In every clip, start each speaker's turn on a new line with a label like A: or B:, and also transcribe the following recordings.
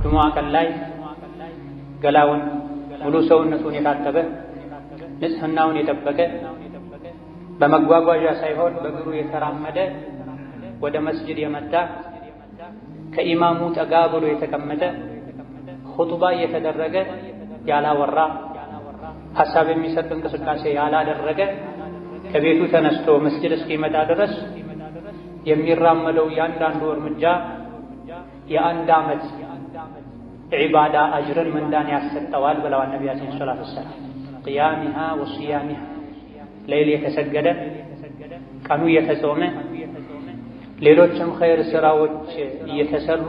A: ጁሙዓ ቀን ላይ ገላውን ሙሉ ሰውነቱን የታጠበ ንጽህናውን የጠበቀ በመጓጓዣ ሳይሆን በእግሩ የተራመደ ወደ መስጂድ የመጣ ከኢማሙ ጠጋ ብሎ የተቀመጠ ኹጥባ እየተደረገ ያላወራ ሐሳብ የሚሰጥ እንቅስቃሴ ያላደረገ ከቤቱ ተነስቶ መስጂድ እስኪመጣ ድረስ የሚራመደው ያንዳንዱ እርምጃ የአንድ ዓመት ዒባዳ አጅርን ምንዳን ያሰጠዋል ብለዋል ነቢያችን ሰለላሁ ዐለይሂ ወሰለም። ቅያሚሃ ወሲያሚሃ ሌሊት የተሰገደ ቀኑ እየተጾመ ሌሎችም ኸይር ስራዎች እየተሰሩ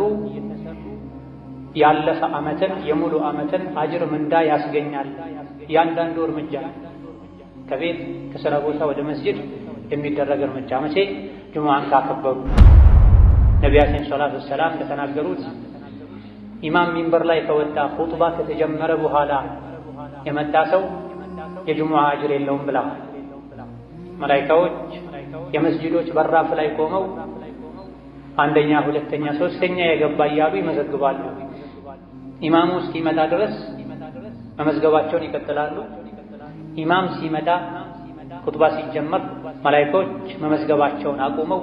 A: ያለፈ ዓመትን የሙሉ ዓመትን አጅር ምንዳ ያስገኛል። ያንዳንዱ እርምጃ ከቤት ከሥራ ቦታ ወደ መስጂድ የሚደረግ እርምጃ መቼ ጁሙዓን ካከበሩ ነቢያችን ሰለላሁ ዐለይሂ ወሰለም እንደተናገሩት ኢማም ሚንበር ላይ ከወጣ ኹጥባ ከተጀመረ በኋላ የመጣ ሰው የጁሙዓ አጅር የለውም ብለዋል። መላኢካዎች የመስጂዶች በራፍ ላይ ቆመው አንደኛ፣ ሁለተኛ፣ ሶስተኛ የገባ እያሉ ይመዘግባሉ። ኢማሙ እስኪመጣ ድረስ መመዝገባቸውን ይቀጥላሉ። ኢማም ሲመጣ ኹጥባ ሲጀመር መላኢካዎች መመዝገባቸውን አቁመው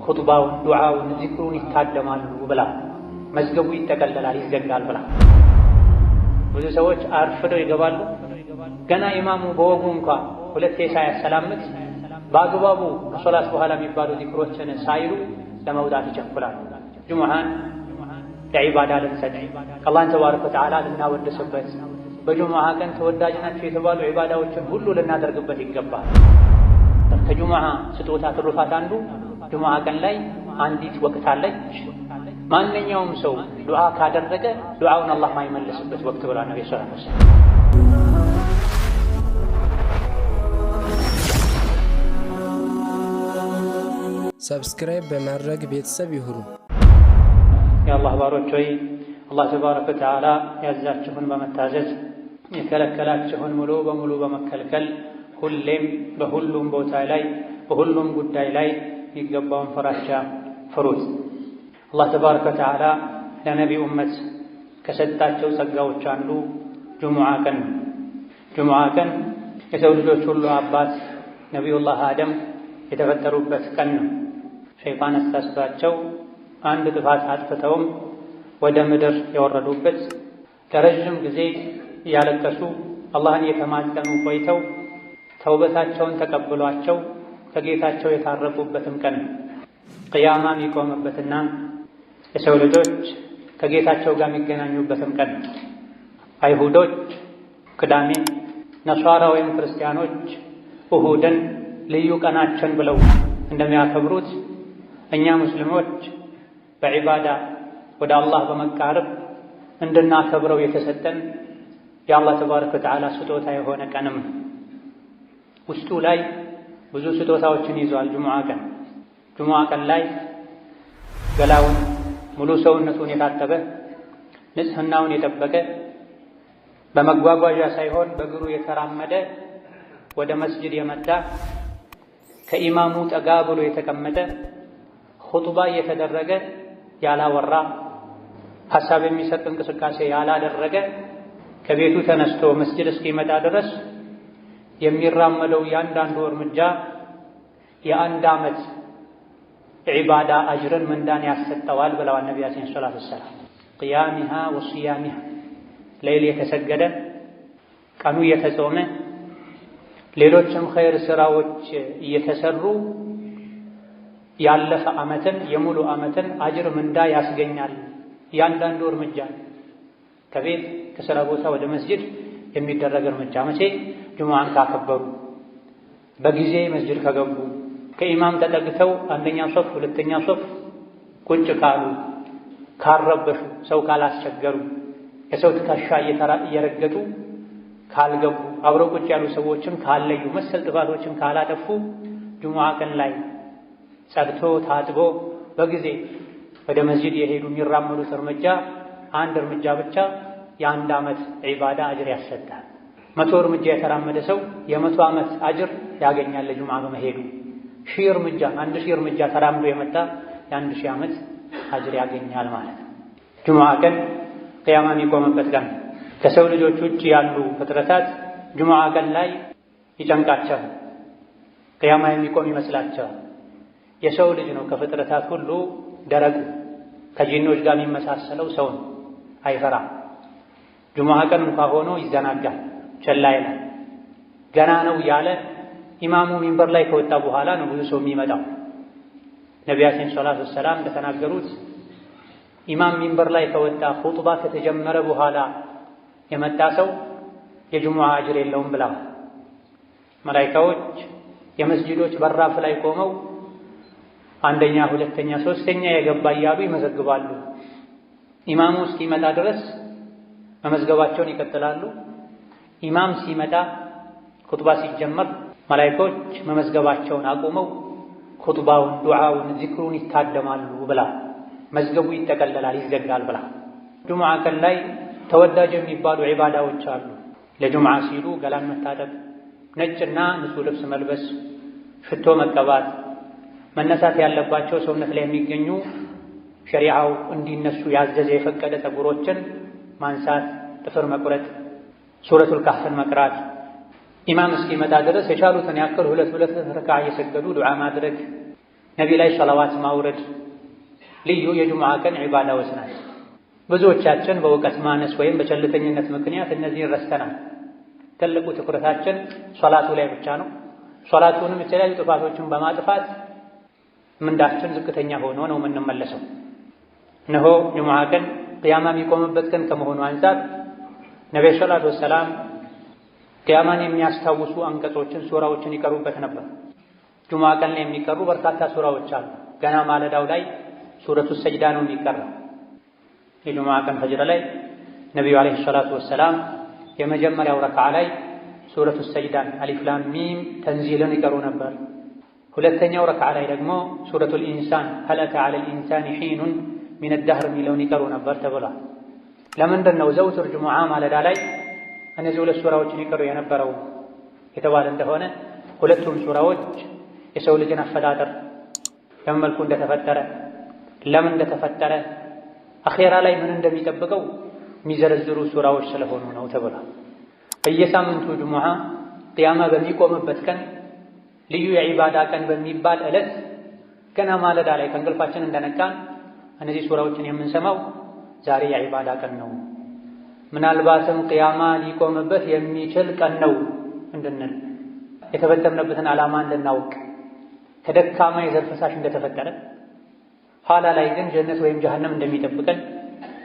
A: ኹጥባውን፣ ዱዓውን፣ ዚክሩን ይታደማሉ ብላ መዝገቡ ይጠቀለላል፣ ይዘጋል ብላ ብዙ ሰዎች አርፍደው ይገባሉ። ገና ኢማሙ በወጉ እንኳን ሁለቴ ሳያሰላምት በአግባቡ ከሶላት በኋላ የሚባሉ ዚክሮችን ሳይሉ ለመውጣት ይቸኩላል። ጁሙዓን ለዒባዳ ልንሰጥ አላህን ተባረከ ወተዓላ ልናወድስበት በጁሙዓ ቀን ተወዳጅ ናቸው የተባሉ ዒባዳዎችን ሁሉ ልናደርግበት ይገባል። ከጁሙዓ ስጦታ ትሩፋት አንዱ ጁሙዓ ቀን ላይ አንዲት ወቅት አለች። ማንኛውም ሰው ዱዓ ካደረገ ዱዓውን አላህ ማይመለስበት ወቅት ብሏል ነብዩ ሰለላሁ ዐለይሂ ወሰለም።
B: ሰብስክራይብ በማድረግ ቤተሰብ ይሁኑ።
A: የአላህ ባሮች ሆይ አላህ ተባረከ ወተዓላ ያዛችሁን በመታዘዝ የከለከላችሁን ሙሉ በሙሉ በመከልከል ሁሌም በሁሉም ቦታ ላይ በሁሉም ጉዳይ ላይ ይገባውን ፍራቻ ፍሩት። አላህ ተባረከ ወተዓላ ለነቢዩ ኡመት ከሰጣቸው ጸጋዎች አንዱ ጁሙዓ ቀን ነው። ጁሙዓ ቀን የሰው ልጆች ሁሉ አባት ነቢዩላህ አደም የተፈጠሩበት ቀን ነው። ሸይጣን አሳስቷቸው አንድ ጥፋት አጥፍተውም ወደ ምድር የወረዱበት ለረዥም ጊዜ እያለቀሱ አላህን እየተማጸኑ ቆይተው ተውበታቸውን ተቀብሏቸው ከጌታቸው የታረቁበትም ቀን ነው። ቅያማ የሚቆምበትና የሰው ልጆች ከጌታቸው ጋር የሚገናኙበትም ቀን ነው። አይሁዶች ቅዳሜን፣ ነሷራ ወይም ክርስቲያኖች እሁድን ልዩ ቀናችን ብለው እንደሚያከብሩት እኛ ሙስሊሞች በዒባዳ ወደ አላህ በመቃረብ እንድናከብረው የተሰጠን የአላህ ተባረከ ወተዓላ ስጦታ የሆነ ቀንም ነው። ውስጡ ላይ ብዙ ስጦታዎችን ይዟል። ጁሙዓ ቀን ላይ ገላውን ሙሉ ሰውነቱን የታጠበ ንጽህናውን የጠበቀ በመጓጓዣ ሳይሆን በእግሩ የተራመደ ወደ መስጂድ የመጣ ከኢማሙ ጠጋ ብሎ የተቀመጠ ኹጥባ እየተደረገ ያላወራ ሐሳብ የሚሰጥ እንቅስቃሴ ያላደረገ ከቤቱ ተነስቶ መስጂድ እስኪመጣ ድረስ የሚራመደው ያንዳንዱ እርምጃ የአንድ ዓመት ዒባዳ አጅርን ምንዳን ያሰጠዋል ብለዋል ነቢያችን ሰለላሁ ዐለይሂ ወሰለም። ቅያሚሃ ወሲያሚሃ ሌሊት የተሰገደ ቀኑ እየተጾመ ሌሎችም ኸይር ስራዎች እየተሰሩ ያለፈ ዓመትን የሙሉ ዓመትን አጅር ምንዳ ያስገኛል። ያንዳንዱ እርምጃ ከቤት ከሥራ ቦታ ወደ መስጂድ የሚደረግ እርምጃ መቼ ጁሙዓን ካከበሩ በጊዜ መስጂድ ከገቡ ከኢማም ተጠግተው አንደኛ ሶፍ ሁለተኛ ሶፍ ቁጭ ካሉ ካልረበሹ ሰው ካላስቸገሩ የሰው ትከሻ እየረገጡ ካልገቡ አብረው ቁጭ ያሉ ሰዎችን ካለዩ መሰል ጥፋቶችን ካላጠፉ ጁሙዓ ቀን ላይ ጸድቶ ታጥቦ በጊዜ ወደ መስጂድ የሄዱ የሚራመዱት እርምጃ አንድ እርምጃ ብቻ የአንድ ዓመት ዒባዳ አጅር ያሰጣል። 100 እርምጃ የተራመደ ሰው የ100 ዓመት አጅር ያገኛል ለጁሙዓ በመሄዱ። 1000 እርምጃ 1000 እርምጃ ተራምዶ የመጣ የ1000 ዓመት አጅር ያገኛል ማለት ነው። ጁሙዓ ቀን ቅያማ የሚቆምበት ቀን ከሰው ልጆች ውጭ ያሉ ፍጥረታት ጁሙዓ ቀን ላይ ይጨንቃቸው፣ ቅያማ የሚቆም ይመስላቸው። የሰው ልጅ ነው ከፍጥረታት ሁሉ ደረቁ፣ ከጂኖች ጋር የሚመሳሰለው ሰው ነው። አይፈራም። ጁሙዓ ቀን እንኳ ሆኖ ይዘናጋል፣ ቸላ ይላል። ገና ነው ያለ ኢማሙ ሚንበር ላይ ከወጣ በኋላ ነው ብዙ ሰው የሚመጣው። ነቢያችን ሰለላሁ ዐለይሂ ወሰለም እንደተናገሩት ኢማም ሚንበር ላይ ከወጣ ኹጥባ ከተጀመረ በኋላ የመጣ ሰው የጁሙዓ አጅር የለውም ብለዋል። መላኢካዎች የመስጂዶች በራፍ ላይ ቆመው አንደኛ፣ ሁለተኛ፣ ሶስተኛ የገባ እያሉ ይመዘግባሉ። ኢማሙ እስኪመጣ ድረስ መመዝገባቸውን ይቀጥላሉ። ኢማም ሲመጣ ኹጥባ ሲጀመር መላኢካዎች መመዝገባቸውን አቁመው ኹጥባውን፣ ዱዓውን፣ ዚክሩን ይታደማሉ ብላ መዝገቡ ይጠቀለላል፣ ይዘጋል ብላ። ጁሙዓ ቀን ላይ ተወዳጅ የሚባሉ ዒባዳዎች አሉ። ለጁሙዓ ሲሉ ገላን መታጠብ፣ ነጭና ንጹህ ልብስ መልበስ፣ ሽቶ መቀባት፣ መነሳት ያለባቸው ሰውነት ላይ የሚገኙ ሸሪዓው እንዲነሱ ያዘዘ የፈቀደ ፀጉሮችን ማንሳት፣ ጥፍር መቁረጥ፣ ሱረቱል ካህፍን መቅራት፣ ኢማም እስኪመጣ ድረስ የቻሉትን ያክል ሁለት ረክዓ እየሰገዱ ዱዓ ማድረግ፣ ነቢ ላይ ሰላዋት ማውረድ ልዩ የጁሙዓ ቀን ዒባዳዎች ናቸው። ብዙዎቻችን በእውቀት ማነስ ወይም በቸልተኝነት ምክንያት እነዚህን ረስተናል። ትልቁ ትኩረታችን ሶላቱ ላይ ብቻ ነው። ሶላቱንም የተለያዩ ጥፋቶችን በማጥፋት ምንዳችን ዝቅተኛ ሆኖ ነው የምንመለሰው። እነሆ ጁሙዓ ቀን ቅያማ የሚቆምበት ቀን ከመሆኑ አንፃር ነብዩ ሰለላሁ ዐለይሂ ወሰለም ቅያማን የሚያስታውሱ አንቀጾችን፣ ሱራዎችን ይቀሩበት ነበር። ጁሙዓ ቀን ላይ የሚቀሩ በርካታ ሱራዎች አሉ። ገና ማለዳው ላይ ሱረቱ ሰጅዳ ነው የሚቀራው። የጁሙዓ ቀን ፈጅር ላይ ነብዩ ዐለይሂ ሰላቱ ወሰላም የመጀመሪያው ረክዓ ላይ ሱረቱ ሰጅዳን አሊፍ ላም ሚም ተንዚልን ይቀሩ ነበር። ሁለተኛው ረክዓ ላይ ደግሞ ሱረቱል ኢንሳን ሀል አታ ዐለል ኢንሳኒ ሒኑን ሚነ ደህር የሚለውን ይቀሩ ነበር ተብሏል። ለምንድን ነው ዘውትር ጁሙዓ ማለዳ ላይ እነዚህ ሁለት ሱራዎችን ይቀሩ የነበረው የተባለ እንደሆነ ሁለቱም ሱራዎች የሰው ልጅን አፈጣጠር በምን መልኩ እንደተፈጠረ፣ ለምን እንደተፈጠረ፣ አኼራ ላይ ምን እንደሚጠብቀው የሚዘረዝሩ ሱራዎች ስለሆኑ ነው ተብሏል። በየሳምንቱ ጁሙዓ ቅያማ በሚቆምበት ቀን ልዩ የዒባዳ ቀን በሚባል ዕለት ገና ማለዳ ላይ ከእንቅልፋችን እንደነቃን እነዚህ ሱራዎችን የምንሰማው ዛሬ የዒባዳ ቀን ነው፣ ምናልባትም ቅያማ ሊቆምበት የሚችል ቀን ነው እንድንል፣ የተፈጠርንበትን ዓላማ እንድናውቅ፣ ከደካማ የዘር ፈሳሽ እንደተፈጠረ ኋላ ላይ ግን ጀነት ወይም ጀሀነም እንደሚጠብቀን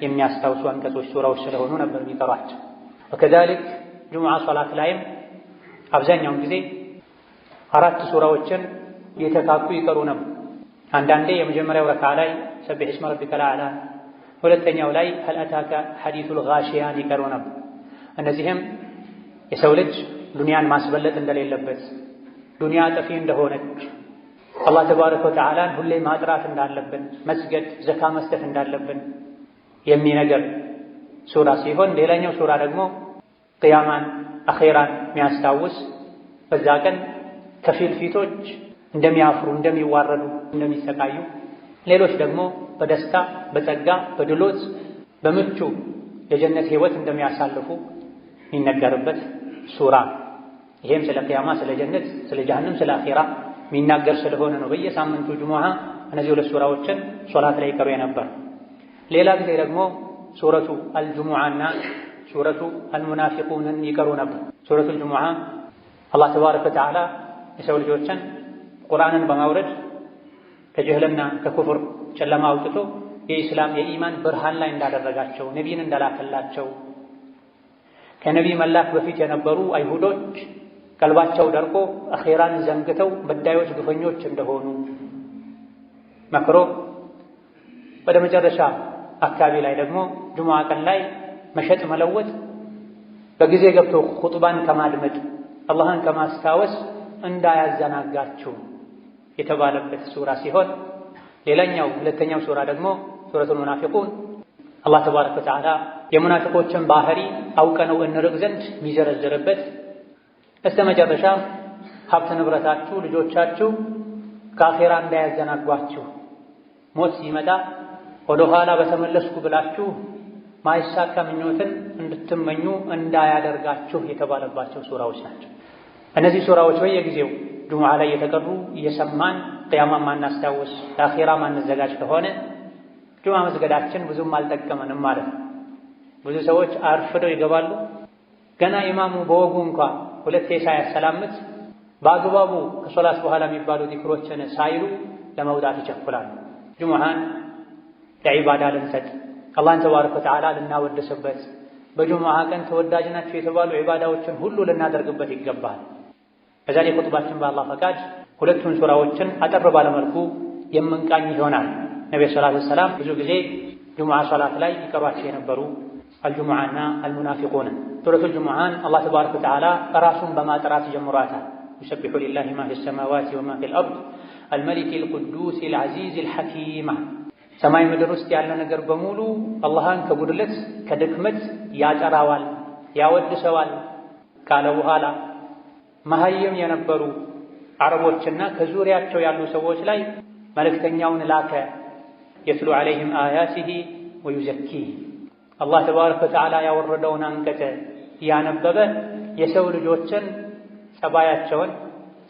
A: የሚያስታውሱ አንቀጾች ሱራዎች ስለሆኑ ነበር የሚቀሯቸው። ወከዛሊክ ጁሙዓ ሶላት ላይም አብዛኛውን ጊዜ 4 ሱራዎችን የተካኩ ይቀሩ ነበር። አንዳንዴ የመጀመሪያው ረክዓ ላይ ሰቢሕ እስመ ረቢከል አዕላ፣ ሁለተኛው ላይ ሀል አታከ ሐዲሱል ጋሺያን ይቀሩ ነበር። እነዚህም የሰው ልጅ ዱንያን ማስበለጥ እንደሌለበት፣ ዱንያ ጠፊ እንደሆነች፣ አላህ ተባረከ ወተዓላን ሁሌ ማጥራት እንዳለብን፣ መስገድ፣ ዘካ መስጠት እንዳለብን የሚነገር ሱራ ሲሆን ሌላኛው ሱራ ደግሞ ቅያማን፣ አኼራን የሚያስታውስ በዛ ቀን ከፊል ፊቶች እንደሚያፍሩ፣ እንደሚዋረዱ፣ እንደሚሰቃዩ፣ ሌሎች ደግሞ በደስታ በጸጋ በድሎት በምቹ የጀነት ህይወት እንደሚያሳልፉ የሚነገርበት ሱራ። ይሄም ስለ ቅያማ፣ ስለ ጀነት፣ ስለ ጀሀነም፣ ስለ አኼራ የሚናገር ስለሆነ ነው በየሳምንቱ ጁሙዓ እነዚህ ሁለት ሱራዎችን ሶላት ላይ ይቀሩ የነበር። ሌላ ጊዜ ደግሞ ሱረቱ አልጁሙዓና ሱረቱ አልሙናፊቁንን ይቀሩ ነበር። ሱረቱ አልጁሙዓ አላህ ተባረከ ወተዓላ የሰው ልጆችን ቁርአንን በማውረድ ከጅህልና ከኩፍር ጨለማ አውጥቶ የኢስላም የኢማን ብርሃን ላይ እንዳደረጋቸው፣ ነቢይን እንዳላከላቸው፣ ከነቢይ መላክ በፊት የነበሩ አይሁዶች ቀልባቸው ደርቆ አኼራን ዘንግተው በዳዮች ግፈኞች እንደሆኑ መክሮ ወደ መጨረሻ አካባቢ ላይ ደግሞ ጁሙዓ ቀን ላይ መሸጥ መለወጥ በጊዜ ገብቶ ኹጥባን ከማድመጥ አላህን ከማስታወስ እንዳያዘናጋችሁ የተባለበት ሱራ ሲሆን ሌላኛው ሁለተኛው ሱራ ደግሞ ሱረቱል ሙናፊቁን አላህ ተባረከ ወተዓላ የሙናፊቆችን ባህሪ አውቀነው እንርቅ ዘንድ የሚዘረዝርበት፣ እስከ መጨረሻ ሀብት ንብረታችሁ፣ ልጆቻችሁ ከአኼራ እንዳያዘናጓችሁ ሞት ሲመጣ ወደ ኋላ በተመለስኩ ብላችሁ ማይሳካ ምኞትን እንድትመኙ እንዳያደርጋችሁ የተባለባቸው ሱራዎች ናቸው። እነዚህ ሱራዎች በየጊዜው ጁሙዓ ላይ የተቀሩ እየሰማን ቅያማ ማናስታውስ ለአኺራ ማንዘጋጅ ከሆነ ጁሙዓ መስገዳችን ብዙም አልጠቀመንም ማለት ነው። ብዙ ሰዎች አርፍደው ይገባሉ። ገና ኢማሙ በወጉ እንኳ ሁለቴ ሳያሰላምት በአግባቡ ከሶላት በኋላ የሚባሉ ዚክሮችን ሳይሉ ለመውጣት ይቸኩላሉ። ጁሙዓን ለዒባዳ ልንሰጥ አላህን ተባረከ ወተዓላ ልናወድስበት በጁሙዓ ቀን ተወዳጅ ናቸው የተባሉ ዒባዳዎችን ሁሉ ልናደርግበት ይገባል። በዛሬ ኹጥባችን በአላህ ፈቃድ ሁለቱን ሱራዎችን አጠር ባለመልኩ የምንቃኝ ይሆናል። ነብዩ ሰለላሁ ዐለይሂ ወሰለም ብዙ ጊዜ ጁሙዓ ሶላት ላይ ይቀሯቸው የነበሩ አልጁሙዓና አልሙናፊቁን። ሱረቱል ጁሙዓን አላህ ተባረከ ወተዓላ ራሱን በማጥራት ጀምሯታል። يسبح لله ما في السماوات وما في الأرض الملك القدوس العزيز الحكيم ሰማይ ምድር ውስጥ ያለ ነገር በሙሉ አላህን ከጉድለት ከድክመት ያጠራዋል ያወድሰዋል ካለ በኋላ መሀይም የነበሩ አረቦችና ከዙሪያቸው ያሉ ሰዎች ላይ መልእክተኛውን ላከ። የትሉ ዐለይሂም አያቲሂ ወዩዘኪህ አላህ ተባረከ ወተዓላ ያወረደውን አንቀጽ ያነበበ የሰው ልጆችን ጸባያቸውን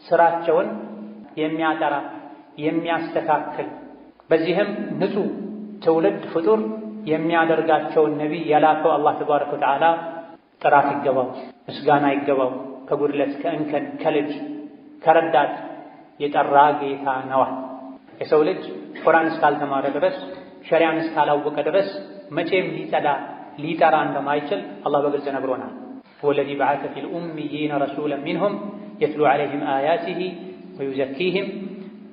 A: ስራቸውን የሚያጠራ የሚያስተካክል በዚህም ንጹህ ትውልድ ፍጡር የሚያደርጋቸውን ነቢይ የላከው አላህ ተባረከ ወተዓላ ጥራት ይገባው፣ ምስጋና ይገባው። ከጉድለት ከእንከን ከልጅ ከረዳት የጠራ ጌታ ነዋ። የሰው ልጅ ቁርአን እስካልተማረ ድረስ ሸሪዓን እስካላወቀ ድረስ መቼም ሊጸዳ ሊጠራ እንደማይችል አላህ በግልጽ ነግሮናል። ወለዚ በዐሰ ፊል ኡሚይነ ረሱለን ሚንሁም የትሉ ዐለይሂም አያቲሂ ወዩዘኪሂም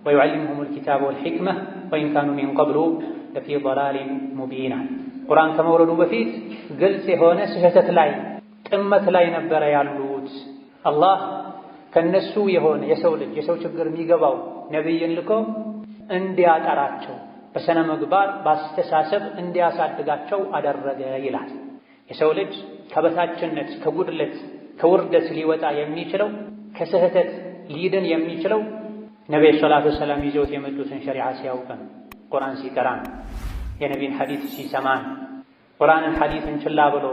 A: ወዩዐልሊሙሁሙል ኪታበ ወልሒክመህ ወኢን ካኑ ሚን ቀብሉ ለፊ ضላሊን ሙቢን። ቁርአን ከመውረዱ በፊት ግልጽ የሆነ ስህተት ላይ ጥመት ላይ ነበረ ያሉት። አላህ ከነሱ የሆነ የሰው ልጅ የሰው ችግር የሚገባው ነቢይን ልኮ እንዲያጠራቸው በሰነ ምግባር በአስተሳሰብ እንዲያሳድጋቸው አደረገ ይላል። የሰው ልጅ ከበታችነት ከጉድለት ከውርደት ሊወጣ የሚችለው ከስህተት ሊድን የሚችለው ነብዩ ሰለላሁ ዐለይሂ ወሰለም ይዘውት የመጡትን ሸሪዓ ሲያውቅ ነው። ቁርአን ሲቀራ ነው። የነቢይን ሐዲስ ሲሰማ ነው። ቁርአንን ሐዲስን ችላ ብሎ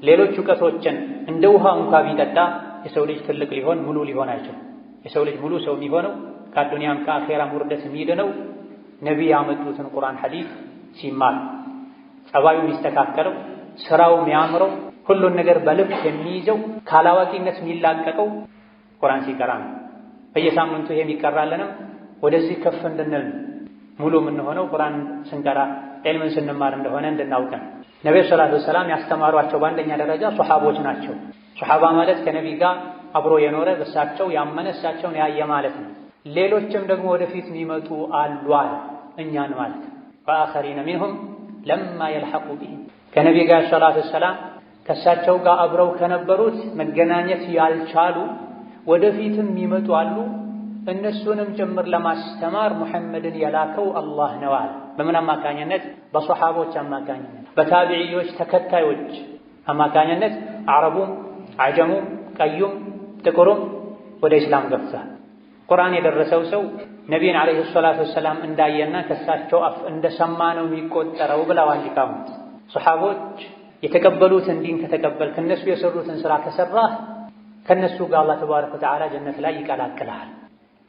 A: ሌሎች እውቀቶችን እንደ ውሃ እንኳ ቢጠጣ የሰው ልጅ ትልቅ ሊሆን ሙሉ ሊሆን አይችልም። የሰው ልጅ ሙሉ ሰው የሚሆነው ከአዱንያም ከአኼራም ውርደት የሚድነው ነቢይ ያመጡትን ቁርአን ሐዲስ ሲማር፣ ጸባዩ የሚስተካከለው፣ ስራው የሚያምረው፣ ሁሉን ነገር በልብ የሚይዘው፣ ካላዋቂነት የሚላቀቀው ቁርአን ሲቀራ ነው። በየሳምንቱ ይሄ የሚቀራለንም ወደዚህ ከፍ እንድንል ሙሉ የምንሆነው ቁርአን ስንቀራ ዒልምን ስንማር እንደሆነ እንድናውቅ ነው። ነብዩ ሰለላሁ ዐለይሂ ወሰለም ያስተማሯቸው በአንደኛ ደረጃ ሱሐቦች ናቸው። ሱሐባ ማለት ከነቢይ ጋር አብሮ የኖረ በእሳቸው ያመነ እሳቸውን ያየ ማለት ነው። ሌሎችም ደግሞ ወደፊት የሚመጡ አሉ አለ እኛን ማለት ነው። ወአኸሪነ ሚንሁም ለማ የልሐቁ ቢሂም ከነቢይ ጋር ሰለላሁ ዐለይሂ ወሰለም ከእሳቸው ጋር አብረው ከነበሩት መገናኘት ያልቻሉ ወደፊትም የሚመጡ አሉ። እነሱንም ጭምር ለማስተማር ሙሐመድን የላከው አላህ ነው አለ። በምን አማካኝነት? በሱሐቦች አማካኝነት፣ በታቢዒዎች ተከታዮች አማካኝነት አረቡም አጀሙም ቀዩም ጥቁሩም ወደ ኢስላም ገብቷል። ቁርአን የደረሰው ሰው ነቢይን ዓለይሂ ሰላቱ ወሰላም እንዳየና ከሳቸው አፍ እንደሰማ ነው የሚቆጠረው ብለዋል ሊቃውንት። ሱሐቦች የተቀበሉትን ዲን ከተቀበልክ እነሱ የሰሩትን ስራ ከሰራህ ከነሱ ጋር አላህ ተባረከ ወተዓላ ጀነት ላይ ይቀላቅልሃል።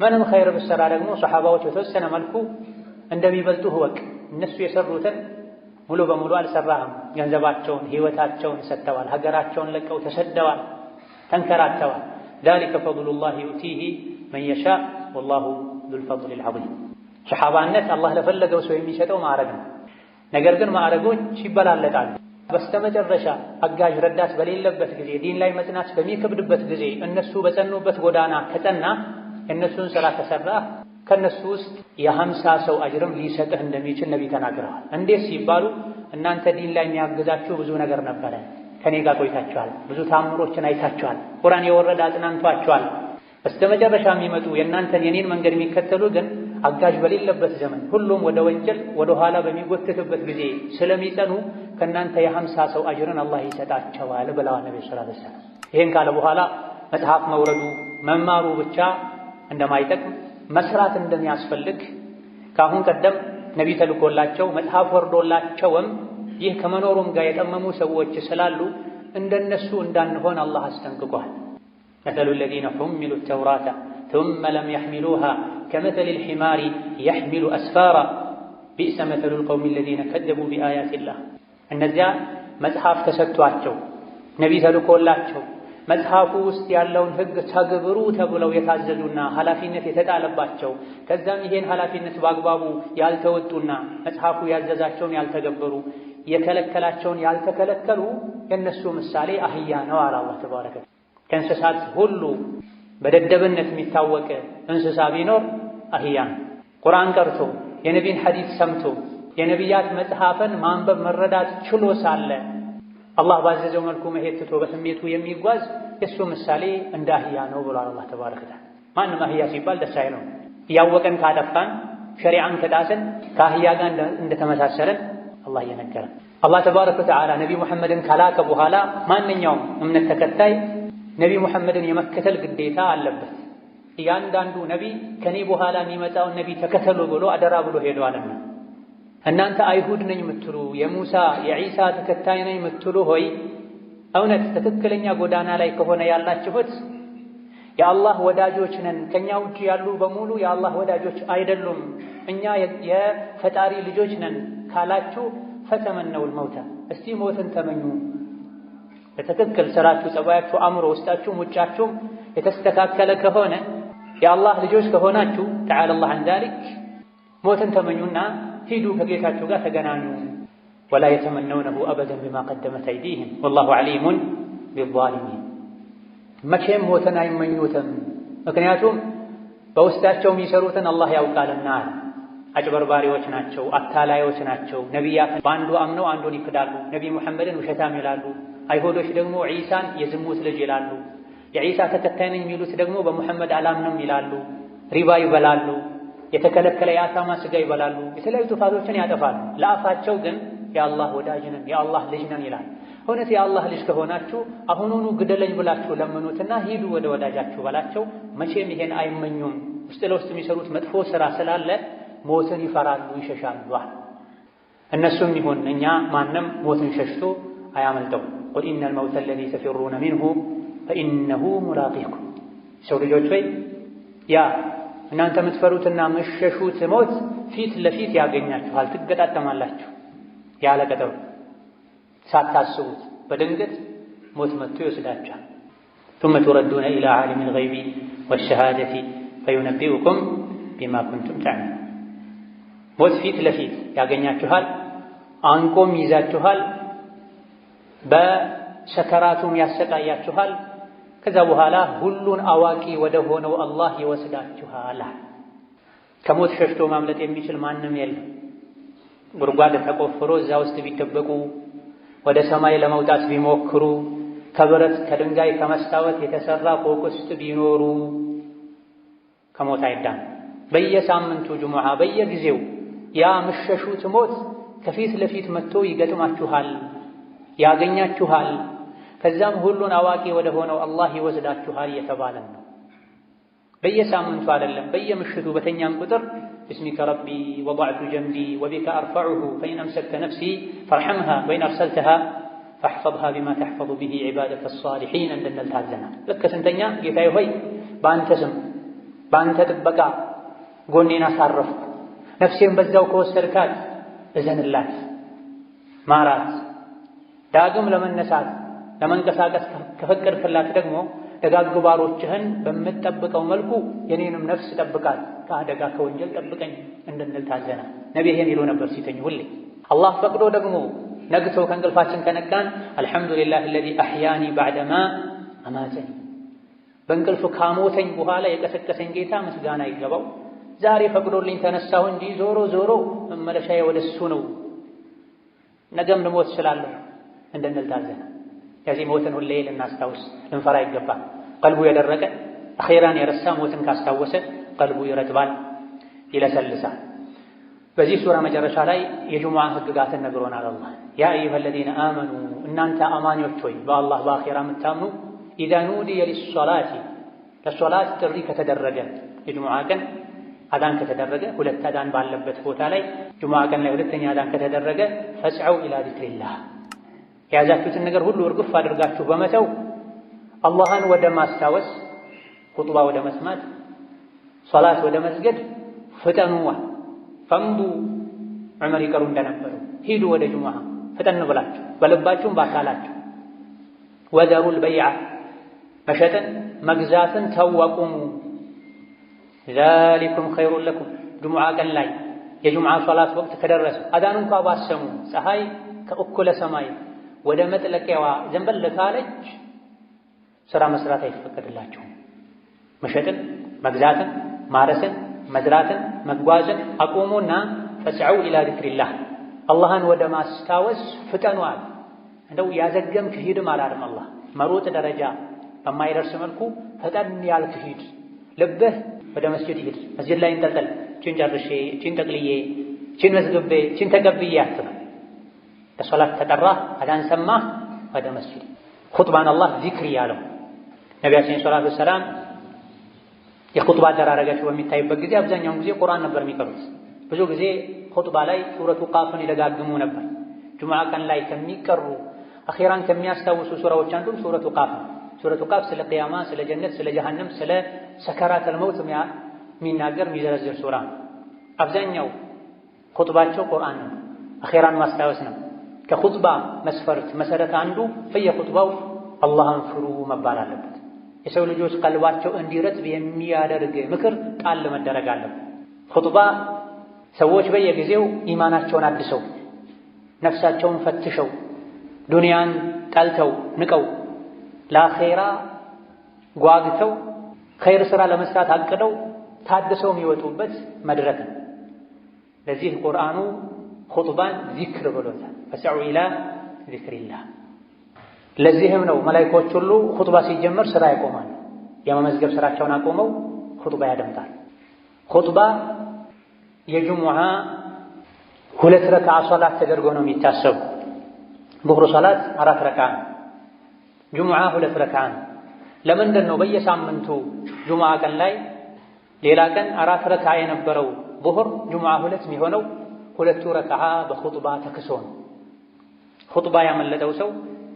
A: ምንም ኸይር ብትሰራ ደግሞ ሱሐባዎች በተወሰነ መልኩ እንደሚበልጡህ እወቅ። እነሱ የሰሩትን ሙሉ በሙሉ አልሰራህም። ገንዘባቸውን ሕይወታቸውን ሰጥተዋል። ሀገራቸውን ለቀው ተሰደዋል፣ ተንከራተዋል። ዛሊከ ፈድሉላሂ ዩእቲሂ መን የሻእ ወላሁ ዙል ፈድሊል ዐዚም። ሱሐባነት አላህ ለፈለገው ሰው የሚሰጠው ማዕረግ ነው። ነገር ግን ማዕረጎች ይበላለጣሉ። በስተመጨረሻ አጋዥ ረዳት በሌለበት ጊዜ፣ ዲን ላይ መጽናት በሚከብድበት ጊዜ እነሱ በጸኑበት ጎዳና ከጸና የእነሱን ስራ ከሰራህ ከእነሱ ውስጥ የ50 ሰው አጅርም ሊሰጥህ እንደሚችል ነቢ ተናግረዋል። እንዴት ሲባሉ እናንተ ዲን ላይ የሚያግዛችሁ ብዙ ነገር ነበረ፣ ከኔ ጋር ቆይታችኋል፣ ብዙ ታምሮችን አይታችኋል፣ ቁርአን የወረደ አጽናንቷችኋል። በስተመጨረሻ የሚመጡ የእናንተን የኔን መንገድ የሚከተሉ ግን አጋዥ በሌለበት ዘመን ሁሉም ወደ ወንጀል ወደ ኋላ በሚጎትትበት ጊዜ ስለሚጸኑ ከእናንተ የ50 ሰው አጅርን አላህ ይሰጣቸዋል ብለዋል ነቢ ሰለላሁ ዐለይሂ ወሰለም። ይህን ካለ በኋላ መጽሐፍ መውረዱ መማሩ ብቻ እንደማይጠቅም መስራት እንደሚያስፈልግ ከአሁን ቀደም ነቢ ተልኮላቸው መጽሐፍ ወርዶላቸውም ይህ ከመኖሩም ጋር የጠመሙ ሰዎች ስላሉ እንደነሱ እንዳንሆን አላህ አስጠንቅቋል። መሰሉ الذين حملوا التوراة ثم لم يحملوها كمثل الحمار يحمل أسفارا بئس مثل القوم الذين كذبوا بآيات الله። እነዚያ መጽሐፍ ተሰጥቷቸው ነቢይ ተልኮላቸው መጽሐፉ ውስጥ ያለውን ሕግ ተግብሩ ተብለው የታዘዙና ኃላፊነት የተጣለባቸው ከዛም ይሄን ኃላፊነት በአግባቡ ያልተወጡና መጽሐፉ ያዘዛቸውን ያልተገበሩ የከለከላቸውን ያልተከለከሉ የነሱ ምሳሌ አህያ ነው አለ አላህ ተባረከ። ከእንስሳት ሁሉ በደደብነት የሚታወቅ እንስሳ ቢኖር አህያ ነው። ቁርአን ቀርቶ የነቢይን ሐዲስ ሰምቶ የነቢያት መጽሐፍን ማንበብ መረዳት ችሎ ሳለ አላህ ባዘዘው መልኩ መሄድ ትቶ በስሜቱ የሚጓዝ የሱ ምሳሌ እንደ አህያ ነው ብሏል አላህ ተባረከ። ማንም አህያ ሲባል ደስ አይለው። እያወቀን ካጠፋን ሸሪዓን ከጣስን ከአህያ ጋር እንደተመሳሰለን አላህ እየነገረን። አላህ ተባረከ ወተዓላ ነቢ ሙሐመድን ከላከ በኋላ ማንኛውም እምነት ተከታይ ነቢ ሙሐመድን የመከተል ግዴታ አለበት። እያንዳንዱ ነቢ ከኔ በኋላ የሚመጣውን ነቢ ተከተሉ ብሎ አደራ ብሎ ሄደዋልና እናንተ አይሁድ ነኝ የምትሉ የሙሳ የዒሳ ተከታይ ነኝ የምትሉ ሆይ እውነት ትክክለኛ ጎዳና ላይ ከሆነ ያላችሁት የአላህ ወዳጆች ነን፣ ከኛ ውጭ ያሉ በሙሉ የአላህ ወዳጆች አይደሉም፣ እኛ የፈጣሪ ልጆች ነን ካላችሁ ፈተመነውል መውታ እስቲ ሞትን ተመኙ። በትክክል ስራችሁ፣ ጸባያችሁ፣ አእምሮ፣ ውስጣችሁም ውጫችሁም የተስተካከለ ከሆነ የአላህ ልጆች ከሆናችሁ ተዓላ አላህ አን ዛሊክ ሞትን ተመኙና ሂዱ ከጌታችሁ ጋር ተገናኙ። ወላ የተመነውነሁ አበደን ቢማ ቀደመት አይዲህም ወላሁ ዓሊሙን ቢዛሊሚን። መቼም ሞትን አይመኙትም፣ ምክንያቱም በውስጣቸው የሚሰሩትን አላህ ያውቃልና። አጭበርባሪዎች ናቸው፣ አታላዮች ናቸው። ነቢያትን በአንዱ አምነው አንዱን ይክዳሉ። ነቢ ሙሐመድን ውሸታም ይላሉ። አይሁዶች ደግሞ ዒሳን የዝሙት ልጅ ይላሉ። የዒሳ ተከታይ ነኝ የሚሉት ደግሞ በሙሐመድ አላምንም ይላሉ። ሪባ ይበላሉ። የተከለከለ የአሳማ ስጋ ይበላሉ። የተለያዩ ጥፋቶችን ያጠፋሉ። ለአፋቸው ግን የአላህ ወዳጅ ነን የአላህ ልጅ ነን ይላል። እውነት የአላህ ልጅ ከሆናችሁ አሁኑኑ ግደለኝ ብላችሁ ለምኑትና ሂዱ ወደ ወዳጃችሁ በላቸው። መቼም ይሄን አይመኙም። ውስጥ ለውስጥ የሚሰሩት መጥፎ ስራ ስላለ ሞትን ይፈራሉ፣ ይሸሻሉ። እነሱም ይሁን እኛ ማንም ሞትን ሸሽቶ አያመልጠው። ቁል ኢነል መውተ አለዚ ተፊሩነ ሚንሁ ፈኢነሁ ሙላቂኩም። ሰው ልጆች ሆይ ያ እናንተ የምትፈሩትና የምትሸሹት ሞት ፊት ለፊት ያገኛችኋል፣ ትገጣጠማላችሁ። ያለ ቀጠሮ ሳታስቡት በድንገት ሞት መጥቶ ይወስዳችኋል። ثم تردون إلى عالم الغيب والشهادة فينبئكم بما كنتم تعملون። ሞት ፊት ለፊት ያገኛችኋል፣ አንቆም ይዛችኋል፣ በሰከራቱም ያሰቃያችኋል። ከዛ በኋላ ሁሉን አዋቂ ወደ ሆነው አላህ ይወስዳችኋል። ከሞት ሸሽቶ ማምለጥ የሚችል ማንም የለም። ጉድጓድ ተቆፍሮ እዛ ውስጥ ቢደበቁ፣ ወደ ሰማይ ለመውጣት ቢሞክሩ፣ ከብረት ከድንጋይ ከመስታወት የተሰራ ፎቅ ውስጥ ቢኖሩ ከሞት አይዳን። በየሳምንቱ ጁሙዓ በየጊዜው ያ ምሸሹት ሞት ከፊት ለፊት መጥቶ ይገጥማችኋል፣ ያገኛችኋል። ከዛም ሁሉን አዋቂ ወደ ሆነው አላህ ይወስዳችኋል እየተባለን ነው። በየሳምንቱ አይደለም፣ በየምሽቱ በተኛን ቁጥር ብስሚከ ረቢ ወضዕቱ ጀንቢ ወቢከ አርፈዑሁ ፈኢን አምሰክተ ነፍሲ ፈርሐምሃ ወኢን አርሰልተሃ ፈሕፈظሃ ቢማ ተሕፈظ ቢሂ ዒባደከ አሳሊሒን እንድንል ታዘናል። ልክ ስንተኛ ጌታዬ ሆይ በአንተ ስም በአንተ ጥበቃ ጎኔን አሳረፍኩ፣ ነፍሴን በዛው ከወሰድካት እዘንላት፣ ማራት፣ ዳግም ለመነሳት ለመንቀሳቀስ ከፈቀድክላት ደግሞ ደጋግ ባሮችህን በምትጠብቀው መልኩ የኔንም ነፍስ ጠብቃት፣ ከአደጋ ከወንጀል ጠብቀኝ እንድንል ታዘናል። ነቢ ይሄን ይሉ ነበር ሲተኙ ሁሌ። አላህ ፈቅዶ ደግሞ ነግቶ ከእንቅልፋችን ከነቃን አልሐምዱሊላህ አለዚ አሕያኒ ባዕደማ አማተኒ፣ በእንቅልፍ ካሞተኝ በኋላ የቀሰቀሰኝ ጌታ ምስጋና ይገባው። ዛሬ ፈቅዶልኝ ተነሳሁ እንጂ ዞሮ ዞሮ መመለሻዬ ወደሱ ነው፣ ነገም ልሞት እችላለሁ እንድንል ታዘናል። ከዚህ ሞትን ሁሌ ልናስታውስ ልንፈራ ይገባል። ቀልቡ የደረቀ አኼራን የረሳ ሞትን ካስታወሰ ቀልቡ ይረጥባል፣ ይለሰልሳል። በዚህ ሱራ መጨረሻ ላይ የጁሙዓ ህግጋትን ነግሮናል አላህ። ያ አዩሃ አለዚነ አመኑ እናንተ አማኞች ሆይ በአላህ በአኼራ የምታምኑ ኢዛ ኑዲየ ሊሶላቲ ለሶላት ጥሪ ከተደረገ የጁሙዓ ቀን አዳን ከተደረገ ሁለት አዳን ባለበት ቦታ ላይ ጁሙዓ ቀን ላይ ሁለተኛ አዳን ከተደረገ ፈስዐው ኢላ ዚክሪላህ የያዛችሁትን ነገር ሁሉ እርግፍ አድርጋችሁ በመተው አላህን ወደ ማስታወስ ኹጥባ ወደ መስማት ሶላት ወደ መስገድ ፍጠኑዋ ፈምዱ ዑመር ይቀሩ እንደነበሩ ሂዱ ወደ ጁሙዓ ፍጠን ብላችሁ በልባችሁም በአካላችሁ ወዘሩል በይዓ መሸጥን መግዛትን ተወቁሙ ዛሊኩም ኸይሩን ለኩም ጁሙዓ ቀን ላይ የጁሙዓ ሶላት ወቅት ከደረሰ አዳን እንኳ ባሰሙ ፀሐይ ከእኩለ ሰማይ ወደ መጥለቂያዋ ዘንበል ካለች ስራ መስራት አይፈቀድላችሁም። መሸጥን መግዛትን ማረስን መዝራትን መጓዝን አቁሙና ፈስዐው ኢላ ዚክሪላህ አላህን ወደ ማስታወስ ፍጠኗል። እንደው ያዘገምክ ሂድም አላለም አላህ። መሮጥ ደረጃ በማይደርስ መልኩ ፈጠን ያልክ ሂድ። ልብህ ወደ መስጂድ ሂድ። መስጂድ ላይ እንጠልጠል። እቺን ጨርሼ እቺን ጠቅልዬ እቺን መዝግቤ እቺን ተቀብዬ አትበል። ለሶላት ተጠራህ አዳን ሰማህ ወደ መስጂድ። ኹጥባን አላህ ዚክር ያለው ነቢያችን ሰለላሁ ዐለይሂ ወሰለም የኹጥባ አደራረጋቸው በሚታይበት ጊዜ አብዛኛውን ጊዜ ቁርአን ነበር የሚቀሩት። ብዙ ጊዜ ኹጥባ ላይ ሱረቱ ቃፍን ይደጋግሙ ነበር። ጁሙዓ ቀን ላይ ከሚቀሩ አኺራን ከሚያስታውሱ ሱራዎች አንዱም ሱረቱ ቃፍ ነው። ሱረቱ ቃፍ ስለ ቂያማ፣ ስለ ጀነት፣ ስለ ጀሃነም፣ ስለ ሰከራተል መውት የሚናገር የሚዘረዝር ሱራ ነው። አብዛኛው ኹጥባቸው ቁርአን ነው፣ አኺራን ማስታወስ ነው። ከኹጥባ መስፈርት መሰረት አንዱ በየኹጥባው አላህን ፍሩ መባል አለበት። የሰው ልጆች ቀልባቸው እንዲረጥብ የሚያደርግ ምክር ጣል መደረግ አለበት። ኹጥባ ሰዎች በየጊዜው ኢማናቸውን አድሰው ነፍሳቸውን ፈትሸው ዱንያን ጠልተው ንቀው ለአኼራ ጓግተው ኸይር ሥራ ለመስራት አቅደው ታድሰው የሚወጡበት መድረክ ነው። ለዚህ ቁርአኑ ኹጥባን ዚክር ብሎታል። ፈስዐው ኢላ ዚክሪላህ። ለዚህም ነው መላኢኮች ሁሉ ኹጥባ ሲጀመር ስራ ያቆማሉ። የመመዝገብ ስራቸውን አቆመው ኹጥባ ያደምጣል። ኹጥባ የጁሙዓ 2 ረክዓ ሶላት ተደርጎ ነው የሚታሰቡ። ዙህር ሶላት 4 ረክዓ ነው። ጁሙዓ 2 ረክዓ ነው። ለምንድን ነው በየሳምንቱ ጁሙዓ ቀን ላይ ሌላ ቀን 4 ረክዓ የነበረው ዙህር ጁሙዓ 2 የሚሆነው? 2 ረክዓ በኹጥባ ተክሶ ነው። ኹጥባ ያመለጠው ሰው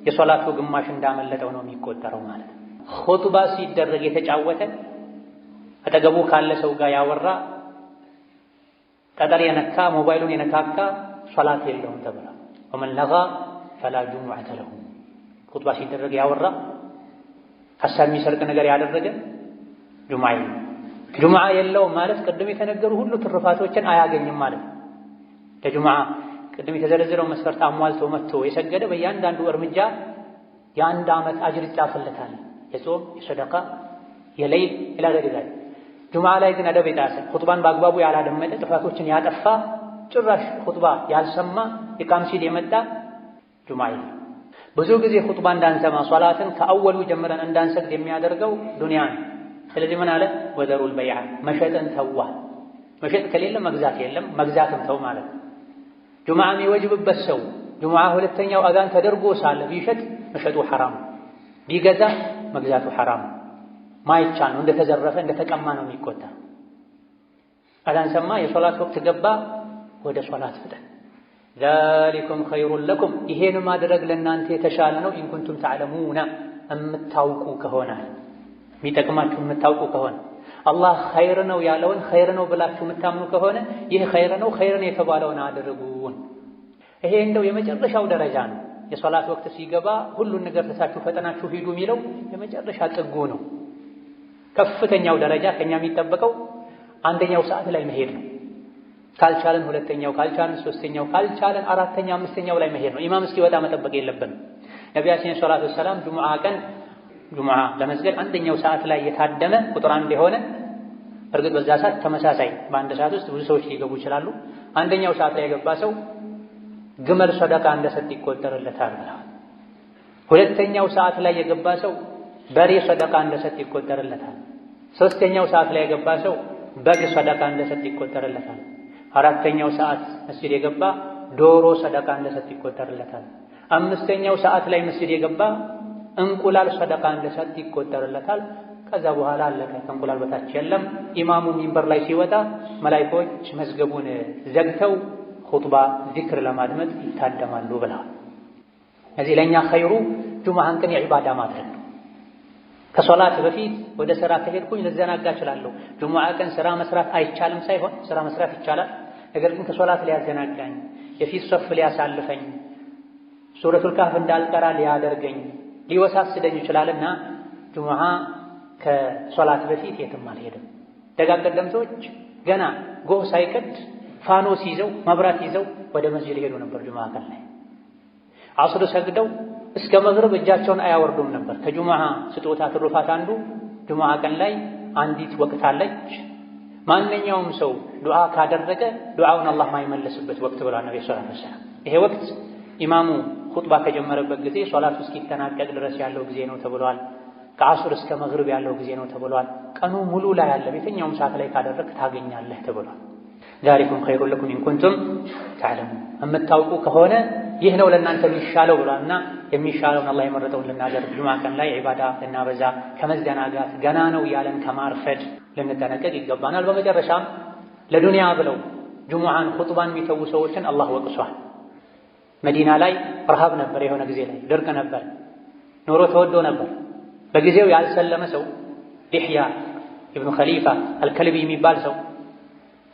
A: የሶላቱ ግማሽ እንዳመለጠው ነው የሚቆጠረው ማለት ነው። ኹጥባ ሲደረግ የተጫወተ አጠገቡ ካለ ሰው ጋር ያወራ ጠጠር የነካ ሞባይሉን የነካካ ሶላት የለውም ተብሏል። ወመን ለጋ ፈላ ጁሙዐተ ለሁ። ኹጥባ ሲደረግ ያወራ ሐሳብ የሚሰርቅ ነገር ያደረገ ጁሙዓ የለውም። ጁሙዓ የለውም ማለት ቅድም የተነገሩ ሁሉ ትርፋቶችን አያገኝም ማለት ነው። ለጁሙዓ ቅድም የተዘረዘረው መስፈርት አሟልቶ መጥቶ የሰገደ በእያንዳንዱ እርምጃ የ1 ዓመት አጅር ይጻፍለታል። የጾም የሰደቃ የለይል ኢላ ገይሪ ዛሊክ። ጁሙዓ ላይ ግን አደብ የጣሰ ኹጥባን በአግባቡ ያላደመጠ ጥፋቶችን ያጠፋ ጭራሽ ኹጥባ ያልሰማ ኢቃም ሲል የመጣ ጁሙዓ የለም። ብዙ ጊዜ ኹጥባ እንዳንሰማ ሶላትን ከአወሉ ጀምረን እንዳንሰግድ የሚያደርገው ዱንያ ነው። ስለዚህ ምን አለ? ወዘሩል በይዓ መሸጥን ተዋ። መሸጥ ከሌለ መግዛት የለም፣ መግዛትም ተው ማለት ነው። ጁሙዓ የሚወጅብበት ሰው ጁሙዓ 2ኛው አዛን ተደርጎ ሳለ ቢሸጥ መሸጡ ሐራም፣ ቢገዛ መግዛቱ ሐራም። ማይቻል ነው፣ እንደተዘረፈ እንደተቀማ ነው የሚቆጠር። አዛን ሰማ፣ የሶላት ወቅት ገባ፣ ወደ ሶላት ፍጠን። ዛሊኩም ኸይሩን ለኩም፣ ይሄን ማድረግ ለእናንተ የተሻለ ነው። ኢን ኩንቱም ተዕለሙና፣ የምታውቁ ከሆነ የሚጠቅማችሁ የምታውቁ ከሆነ አላህ ኸይር ነው ያለውን ኸይር ነው ብላችሁ የምታምኑ ከሆነ ይህ ኸይር ነው፣ ኸይርን የተባለውን አድርጉን። ይሄ እንደው የመጨረሻው ደረጃ ነው። የሶላት ወቅት ሲገባ ሁሉን ነገር ተሳችሁ ፈጠናችሁ ሂዱ የሚለው የመጨረሻ ጥጉ ነው። ከፍተኛው ደረጃ ከኛ የሚጠበቀው 1ኛው ሰዓት ላይ መሄድ ነው። ካልቻለን 2ኛው፣ ካልቻለን 3ኛው፣ ካልቻለን 4ኛ፣ 5ኛው ላይ መሄድ ነው። ኢማም እስኪወጣ መጠበቅ የለብንም። ነቢያችን ሰለላሁ ዐለይሂ ወሰለም ጁሙዓ ቀን ጁሙዓ ለመስገድ 1ኛው ሰዓት ላይ የታደመ ቁጥር 1 የሆነ እርግጥ በዛ ሰዓት ተመሳሳይ በአንድ ሰዓት ውስጥ ብዙ ሰዎች ሊገቡ ይችላሉ። 1ኛው ሰዓት ላይ የገባ ሰው ግመል ሰደቃ እንደሰጥ ይቆጠርለታል ብለዋል። 2ኛው ሰዓት ላይ የገባ ሰው በሬ ሰደቃ እንደሰጥ ይቆጠርለታል። 3ኛው ሰዓት ላይ የገባ ሰው በግ ሰደቃ እንደሰጥ ይቆጠርለታል። 4ኛው ሰዓት መስጂድ የገባ ዶሮ ሰደቃ እንደሰጥ ይቆጠርለታል። 5ኛው ሰዓት ላይ መስጂድ የገባ እንቁላል ሰደቃ እንደሰጥ ይቆጠርለታል። ከዛ በኋላ አለቀ። ከእንቁላል በታች የለም። ኢማሙ ሚንበር ላይ ሲወጣ መላኢኮች መዝገቡን ዘግተው ኹጥባ ዚክር ለማድመጥ ይታደማሉ ብለዋል። እዚህ ለእኛ ኸይሩ ጁሙዓን ቀን የዒባዳ ማድረግ ነው። ከሶላት በፊት ወደ ሥራ ከሄድኩኝ ልዘናጋ እችላለሁ። ጁሙዓ ቀን ሥራ መስራት አይቻልም ሳይሆን ሥራ መስራት ይቻላል። ነገር ግን ከሶላት ሊያዘናጋኝ፣ የፊት ሶፍ ሊያሳልፈኝ፣ ሱረቱል ካህፍ እንዳልቀራ ሊያደርገኝ፣ ሊወሳስደኝ ይችላልና ጁሙዓ ከሶላት በፊት የትም አልሄድም። ደጋግ ቀደምቶች ገና ጎህ ሳይቀድ ፋኖስ ይዘው መብራት ይዘው ወደ መስጂድ ሄዱ ነበር። ጁሙዓ ቀን ላይ ዐስር ሰግደው እስከ መግሪብ እጃቸውን አያወርዱም ነበር። ከጁሙዓ ስጦታ ትሩፋት አንዱ ጁሙዓ ቀን ላይ አንዲት ወቅት አለች። ማንኛውም ሰው ዱዓ ካደረገ ዱዓውን አላህ ማይመለስበት ወቅት ብሏል ነብዩ ሰለላሁ ዐለይሂ ወሰለም። ይሄ ወቅት ኢማሙ ኹጥባ ከጀመረበት ጊዜ ሶላቱ እስኪጠናቀቅ ድረስ ያለው ጊዜ ነው ተብሏል። ከዐስር እስከ መግሪብ ያለው ጊዜ ነው ተብሏል። ቀኑ ሙሉ ላይ ያለ የትኛውም ሰዓት ላይ ካደረግ ታገኛለህ ተብሏል። ዛሊኩም ኸይሩን ለኩም ኢን ኩንቱም ተዕለሙን፣ የምታውቁ ከሆነ ይህ ነው ለእናንተ የሚሻለው ብሏልና የሚሻለውን አላህ የመረጠውን ልናደርግ፣ ጁሙዓ ቀን ላይ ዒባዳ ልናበዛ፣ ከመዘናጋት ገና ነው ያለን ከማርፈድ ልንጠነቀቅ ይገባናል። በመጨረሻም ለዱንያ ብለው ጁሙዓን ኹጥባን የሚተዉ ሰዎችን አላህ ወቅሷል። መዲና ላይ ረሃብ ነበር፣ የሆነ ጊዜ ላይ ድርቅ ነበር፣ ኑሮ ተወዶ ነበር። በጊዜው ያልሰለመ ሰው ዲሕያ ኢብኑ ኸሊፋ አልከልቢ የሚባል ሰው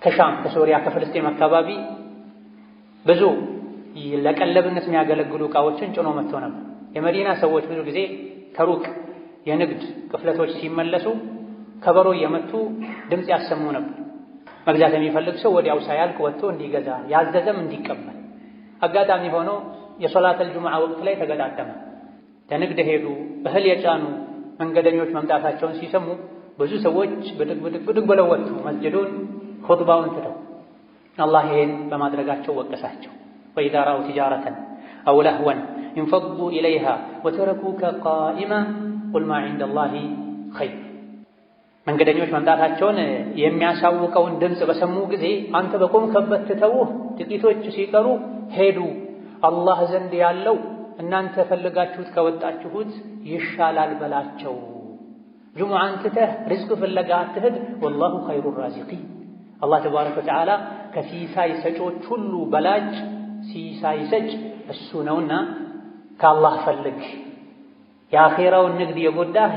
A: ከሻም ከሶሪያ ከፍልስጤም አካባቢ ብዙ ለቀለብነት የሚያገለግሉ ዕቃዎችን ጭኖ መጥቶ ነበር። የመዲና ሰዎች ብዙ ጊዜ ከሩቅ የንግድ ቅፍለቶች ሲመለሱ ከበሮ እየመቱ ድምፅ ያሰሙ ነበር። መግዛት የሚፈልግ ሰው ወዲያው ሳያልቅ ወጥቶ እንዲገዛ ያዘዘም እንዲቀበል። አጋጣሚ ሆኖ የሶላተል ጁሙዓ ወቅት ላይ ተገጣጠመ። ለንግድ ሄዱ። እህል የጫኑ መንገደኞች መምጣታቸውን ሲሰሙ ብዙ ሰዎች ብድግ ብለው ወጡ፣ መስጅዱን ኹጥባውን ትተው። አላህ ይሄን በማድረጋቸው ወቀሳቸው። ወኢዛ ረአው ቲጃረተን አው ለህወን እንፈዱ ኢለይሃ ወተረኩከ ቃኢማ ቁል ማ ዒንደላሂ ኸይር። መንገደኞች መምጣታቸውን የሚያሳውቀውን ድምፅ በሰሙ ጊዜ አንተ በቆምከበት ትተውህ ጥቂቶች ሲቀሩ ሄዱ። አላህ ዘንድ ያለው እናንተ ፈልጋችሁት ከወጣችሁት ይሻላል በላቸው። ጁሙዓን ትተህ ሪዝቅ ፍለጋ አትሂድ። ወላሁ ኸይሩ ራዚቂን፣ አላህ ተባረከ ወተዓላ ከሲሳይ ሰጮች ሁሉ በላጭ ሲሳይ ሰጭ እሱ ነውና ከአላህ ፈልግ። የአኼራውን ንግድ የጎዳህ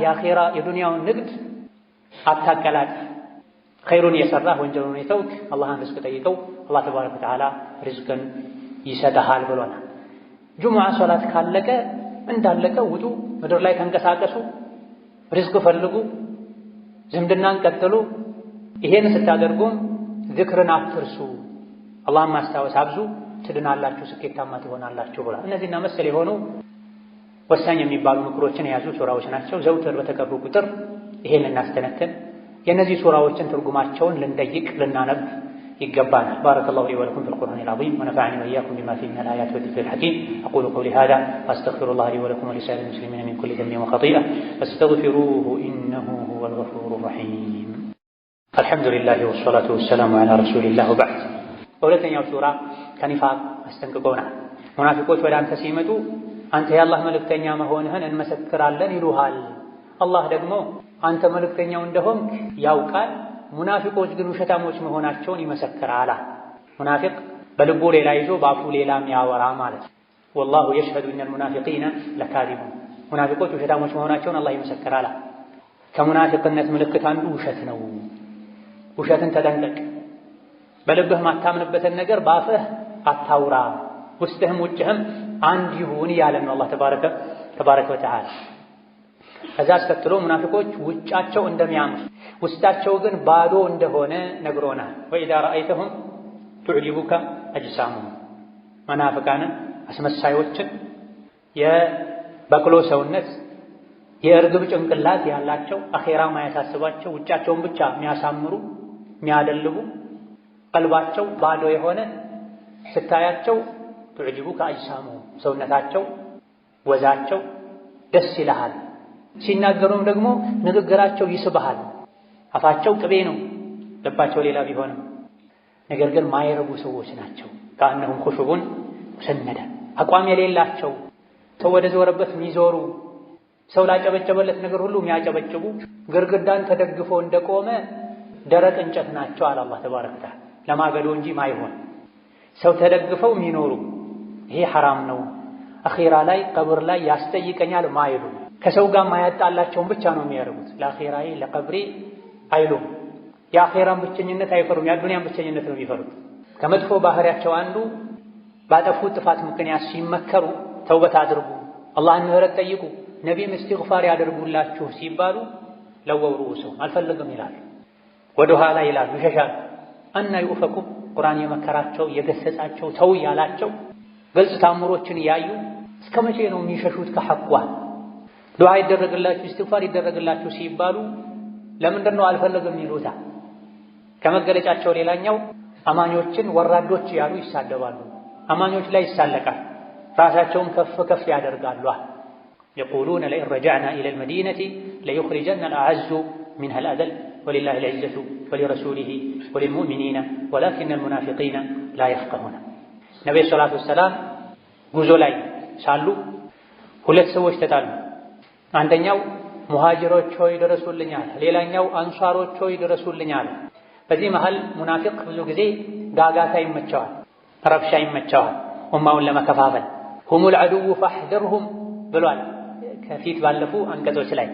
A: የዱንያውን ንግድ አታቀላቅ። ኸይሩን የሰራህ ወንጀሉን የተውክ አላህን ሪዝቅ ጠይቀው፣ አላህ ተባረከ ወተዓላ ሪዝቅን ይሰጥሃል ብሎናል። ጁሙዓ ሶላት ካለቀ እንዳለቀ ውጡ፣ ምድር ላይ ተንቀሳቀሱ፣ ሪዝቅ ፈልጉ፣ ዝምድናን ቀጥሉ። ይሄን ስታደርጉም ዝክርን አትርሱ፣ አላህን ማስታወስ አብዙ፣ ትድናላችሁ፣ ስኬታማ ትሆናላችሁ ብሏል። እነዚህና መሰል የሆኑ ወሳኝ የሚባሉ ምክሮችን የያዙ ሱራዎች ናቸው። ዘውትር በተቀሩ ቁጥር ይሄን ልናስተነትን፣ የእነዚህ ሱራዎችን ትርጉማቸውን ልንጠይቅ ልናነብ ይገባናል። ባረከላሁ ሊ ወለኩም ፊል ቁርአኒል ዐዚም ወነፈዐኒ ወኢያኩም ቢማ ፊሂ ሚነል አያቲ ወዚክሪል ሐኪም አቁሉ ቀውሊ ሃዛ ወአስተግፊሩላህ ሊ ወለኩም ወሊሳኢሪል ሙስሊሚነ ሚን ኩሊ ዘንቢን ወኸጢአ ፈስተግፊሩሁ ኢነሁ ሁወል ገፉሩር ረሒም። አልሐምዱሊላህ ወሰላቱ ወሰላሙ ዐላ ረሱሊላህ ወበዕድ። በሁለተኛው ሱራ ከኒፋቅ አስጠንቅቆናል። ሙናፊቆች ወደ አንተ ሲመጡ አንተ የአላህ መልእክተኛ መሆንህን እንመሰክራለን ይሉሃል። አላህ ደግሞ አንተ መልእክተኛው እንደሆንክ ያውቃል፣ ሙናፊቆች ግን ውሸታሞች መሆናቸውን ይመሰክራል። ሙናፊቅ በልቡ ሌላ ይዞ በአፉ ሌላ የሚያወራ ማለት ነው። ወላሁ የሽሀዱ ኢነል ሙናፊቂነ ለካዚቡን፣ ሙናፊቆች ውሸታሞች መሆናቸውን አላህ ይመሰክራል። ከሙናፊቅነት ምልክት አንዱ ውሸት ነው። ውሸትን ተጠንቀቅ። በልብህ ማታምንበትን ነገር በአፍህ አታውራ፣ ውስጥህም ውጭህም አንድ ይሁን እያለ ነው አላህ ተባረከ ወተዓላ። ከዛ አስከትሎ ሙናፊቆች ውጫቸው እንደሚያምር ውስጣቸው ግን ባዶ እንደሆነ ነግሮናል። ወኢዛ ረአይተሁም ቱዕጂቡከ አጅሳሙሁም፣ መናፍቃንን አስመሳዮችን የበቅሎ ሰውነት የእርግብ ጭንቅላት ያላቸው አኼራ ማያሳስባቸው ውጫቸውን ብቻ የሚያሳምሩ የሚያደልቡ ቀልባቸው ባዶ የሆነ ስታያቸው ቱዕጂቡከ አጅሳሙሁም፣ ሰውነታቸው ወዛቸው ደስ ይልሃል። ሲናገሩም ደግሞ ንግግራቸው ይስብሃል። አፋቸው ቅቤ ነው፣ ልባቸው ሌላ ቢሆንም ነገር ግን ማይረቡ ሰዎች ናቸው። ከአነሁም ኹሹቡን ሙሰነዳ፣ አቋም የሌላቸው ሰው ወደ ዞረበት የሚዞሩ ሰው ላጨበጨበለት ነገር ሁሉ የሚያጨበጭቡ ግርግዳን ተደግፎ እንደቆመ ደረቅ እንጨት ናቸው አለ አላህ ተባረከ ወተዓላ። ለማገዶ እንጂ ማይሆን ሰው ተደግፈው የሚኖሩ ይሄ ሐራም ነው። አኺራ ላይ ቀብር ላይ ያስጠይቀኛል ማይሉ ከሰው ጋር ማያጣላቸውን ብቻ ነው የሚያደርጉት። ለአኺራዬ ለቀብሬ አይሉም። የአኺራን ብቸኝነት አይፈሩም፣ የአዱንያን ብቸኝነት ነው የሚፈሩት። ከመጥፎ ባህሪያቸው አንዱ ባጠፉት ጥፋት ምክንያት ሲመከሩ ተውበት አድርጉ፣ አላህን ምህረት ጠይቁ፣ ነቢይም እስትግፋር ያደርጉላችሁ ሲባሉ ለወው ሩኡሰው አልፈልግም ይላሉ፣ ወደ ኋላ ይላሉ፣ ይሸሻሉ። አና ይኡፈኩም ቁርአን የመከራቸው የገሰጻቸው ተው ያላቸው ግልጽ ታምሮችን ያዩ እስከ መቼ ነው የሚሸሹት ከሐቋ? ዱዓ ይደረግላችሁ እስትግፋር ይደረግላችሁ ሲባሉ ለምንድን ነው አልፈልግም ይሉታ? ከመገለጫቸው ሌላኛው አማኞችን ወራዶች ያሉ ይሳደባሉ፣ አማኞች ላይ ይሳለቃል፣ ራሳቸውን ከፍ ከፍ ያደርጋሉ። የቁሉነ ለኢን ረጀዕና ኢለል መዲነቲ ለዩኽሪጀና አልአዐዙ ሚንሀል አዘል ወሊላሂል ዒዘቱ ወሊረሱሊሂ ወሊልሙእሚኒና ወላኪነል ሙናፊቂነ ላ የፍቀሁነ። ነቢዩ ሰላቱ ወሰላም ጉዞ ላይ ሳሉ ሁለት ሰዎች ተጣሉ። አንደኛው ሙሃጅሮች ሆይ ድረሱልኝ አለ፣ ሌላኛው አንሷሮች ሆይ ድረሱልኝ አለ። በዚህ መሃል ሙናፊቅ ብዙ ጊዜ ጋጋታ ይመቸዋል፣ ረብሻ ይመቸዋል፣ ኡማውን ለመከፋፈል። ሁሙል ዐዱው ፈሕዘርሁም ብሏል። ከፊት ባለፉ አንቀጾች ላይ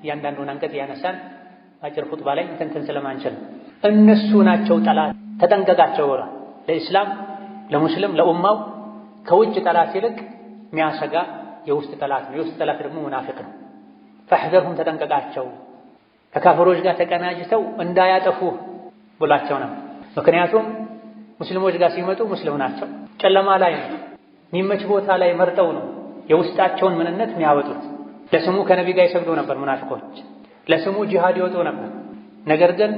A: እያንዳንዱን አንቀጽ ያነሳን አጭር ኹጥባ ላይ እንትን ስለማንችል እነሱ ናቸው ጠላት፣ ተጠንቀቃቸው ብሏል። ለኢስላም ለሙስሊም ለኡማው ከውጭ ጠላት ይልቅ የሚያሰጋ የውስጥ ጠላት ነው። የውስጥ ጠላት ደግሞ ሙናፊቅ ነው። ፈሕዘርሁም ተጠንቀቃቸው፣ ከካፍሮች ጋር ተቀናጅተው እንዳያጠፉ ብሏቸው ነው። ምክንያቱም ሙስሊሞች ጋር ሲመጡ ሙስሊም ናቸው፣ ጨለማ ላይ ነው፣ የሚመች ቦታ ላይ መርጠው ነው የውስጣቸውን ምንነት የሚያወጡት። ለስሙ ከነቢ ጋር ይሰግዱ ነበር ሙናፊቆች፣ ለስሙ ጂሃድ ይወጡ ነበር። ነገር ግን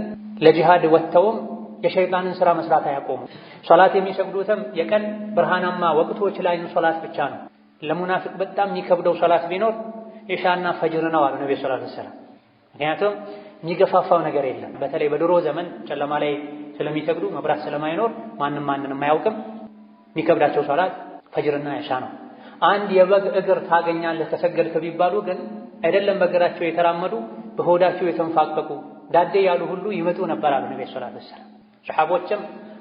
A: ለጂሃድ ወጥተውም የሸይጣንን ሥራ መስራት አያቆሙ። ሶላት የሚሰግዱትም የቀን ብርሃናማ ወቅቶች ላይ ሶላት ብቻ ነው። ለሙናፊቅ በጣም የሚከብደው ሶላት ቢኖር ኢሻና ፈጅር ነው አሉ ነብዩ ሰለላሁ ዐለይሂ ወሰለም። ምክንያቱም የሚገፋፋው ነገር የለም። በተለይ በድሮ ዘመን ጨለማ ላይ ስለሚሰግዱ መብራት ስለማይኖር ማንንም አያውቅም። የሚከብዳቸው ሶላት ፈጅርና ኢሻ ነው። አንድ የበግ እግር ታገኛለህ ከሰገድክ ቢባሉ ግን አይደለም በእግራቸው የተራመዱ በሆዳቸው የተንፋቀቁ ዳዴ ያሉ ሁሉ ይመጡ ነበር አሉ ነብዩ ሰለላሁ ዐለይሂ ወሰለም። ሰሐቦችም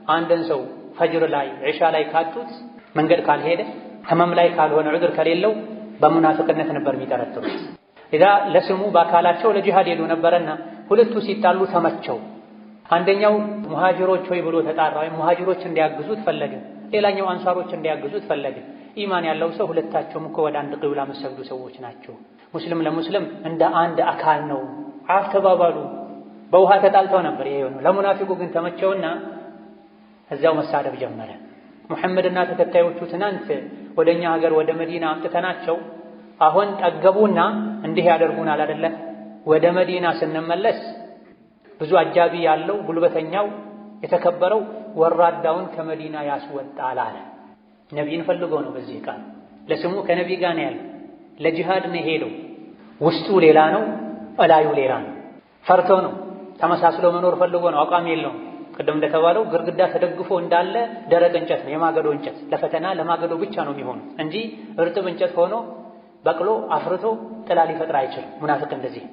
A: አንድን ሰው ፈጅር ላይ ኢሻ ላይ ካጡት መንገድ ካልሄደ ህመም ላይ ካልሆነ ዑድር ከሌለው በሙናፊቅነት ነበር የሚጠረጥሩት። ኢዛ ለስሙ በአካላቸው ለጂሃድ ሄዱ ነበርና ሁለቱ ሲጣሉ ተመቸው። አንደኛው ሙሃጅሮች ሆይ ብሎ ተጣራ፣ ወይም ሙሃጅሮች እንዲያግዙት ፈለገ። ሌላኛው አንሷሮች እንዲያግዙት ፈለገ። ኢማን ያለው ሰው ሁለታቸውም እኮ ወደ አንድ ቂብላ መሰግዱ ሰዎች ናቸው። ሙስሊም ለሙስሊም እንደ አንድ አካል ነው። አፍ ተባባሉ። በውሃ ተጣልተው ነበር ይሄ ነው። ለሙናፊቁ ግን ተመቸውና እዛው መሳደብ ጀመረ። ሙሐመድና ተከታዮቹ ትናንት ወደኛ ሀገር ወደ መዲና አምጥተናቸው አሁን ጠገቡና እንዲህ ያደርጉናል አይደለ? ወደ መዲና ስንመለስ ብዙ አጃቢ ያለው ጉልበተኛው የተከበረው ወራዳውን ከመዲና ያስወጣል አለ። ነቢይን ፈልገው ነው። በዚህ ቃል ለስሙ ከነቢይ ጋር ነው ያለው። ለጂሃድ ነው ሄደው። ውስጡ ሌላ ነው፣ እላዩ ሌላ ነው። ፈርቶ ነው። ተመሳስሎ መኖር ፈልጎ ነው። አቋም የለውም። ቅድም እንደተባለው ግርግዳ ተደግፎ እንዳለ ደረቅ እንጨት ነው፣ የማገዶ እንጨት። ለፈተና ለማገዶ ብቻ ነው የሚሆኑት እንጂ እርጥብ እንጨት ሆኖ በቅሎ አፍርቶ ጥላ ሊፈጥር አይችልም። ሙናፊቅ እንደዚህ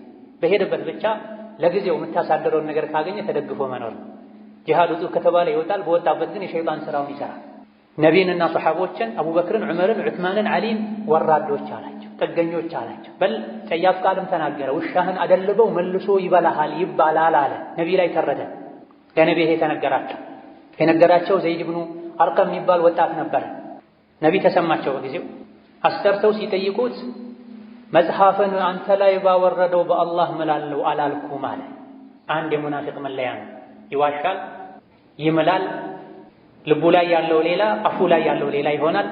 A: በሄደበት ብቻ ለጊዜው የምታሳደረውን ነገር ካገኘ ተደግፎ መኖር። ጂሃድ ውጡ ከተባለ ይወጣል። በወጣበት ግን የሸይጣን ስራውን ይሰራል። ነቢይንና ሰሐቦችን አቡበክርን፣ ዑመርን፣ ዑስማንን፣ ዓሊን ወራዶች አላቸው፣ ጥገኞች አላቸው። በል ጸያፍ ቃልም ተናገረ። ውሻህን አደልበው መልሶ ይበላሃል ይባላል አለ። ነቢይ ላይ ተረደ። ለነቢይ ይሄ ተነገራቸው። የነገራቸው ዘይድ ብኑ አርቀም የሚባል ወጣት ነበረ። ነቢይ ተሰማቸው። በጊዜው አስጠርተው ሲጠይቁት መጽሐፍን አንተ ላይ ባወረደው በአላህ እምላለሁ አላልኩም አለ። አንድ የሙናፊቅ መለያ ነው። ይዋሻል፣ ይምላል። ልቡ ላይ ያለው ሌላ፣ አፉ ላይ ያለው ሌላ ይሆናል።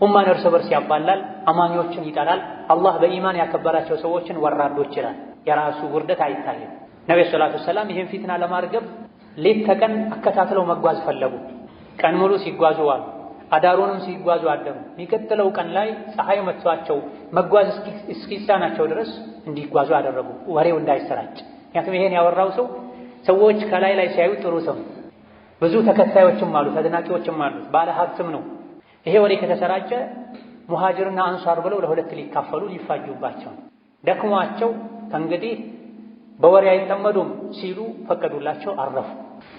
A: ኡማን እርስ በርስ ያባላል፣ አማኞችን ይጠላል። አላህ በኢማን ያከበራቸው ሰዎችን ወራዶች ይላል። የራሱ ውርደት አይታይም። ነብዩ ሰለላሁ ዐለይሂ ወሰለም ይህን ፊትና ለማርገብ ሌት ተቀን አከታትለው መጓዝ ፈለጉ። ቀን ሙሉ ሲጓዙ ዋሉ፣ አዳሩንም ሲጓዙ አደሩ። የሚቀጥለው ቀን ላይ ፀሐይ መጥቷቸው መጓዝ እስኪሳናቸው ድረስ እንዲጓዙ አደረጉ፣ ወሬው እንዳይሰራጭ። ምክንያቱም ይሄን ያወራው ሰው ሰዎች ከላይ ላይ ሲያዩ ጥሩ ሰው፣ ብዙ ተከታዮችም አሉት፣ አድናቂዎችም አሉት፣ ባለ ሀብትም ነው። ይሄ ወሬ ከተሰራጨ ሙሃጅርና አንሷር ብለው ለሁለት ሊካፈሉ ሊፋጁባቸው። ደክሟቸው ከእንግዲህ በወሬ አይጠመዱም ሲሉ ፈቀዱላቸው፣ አረፉ።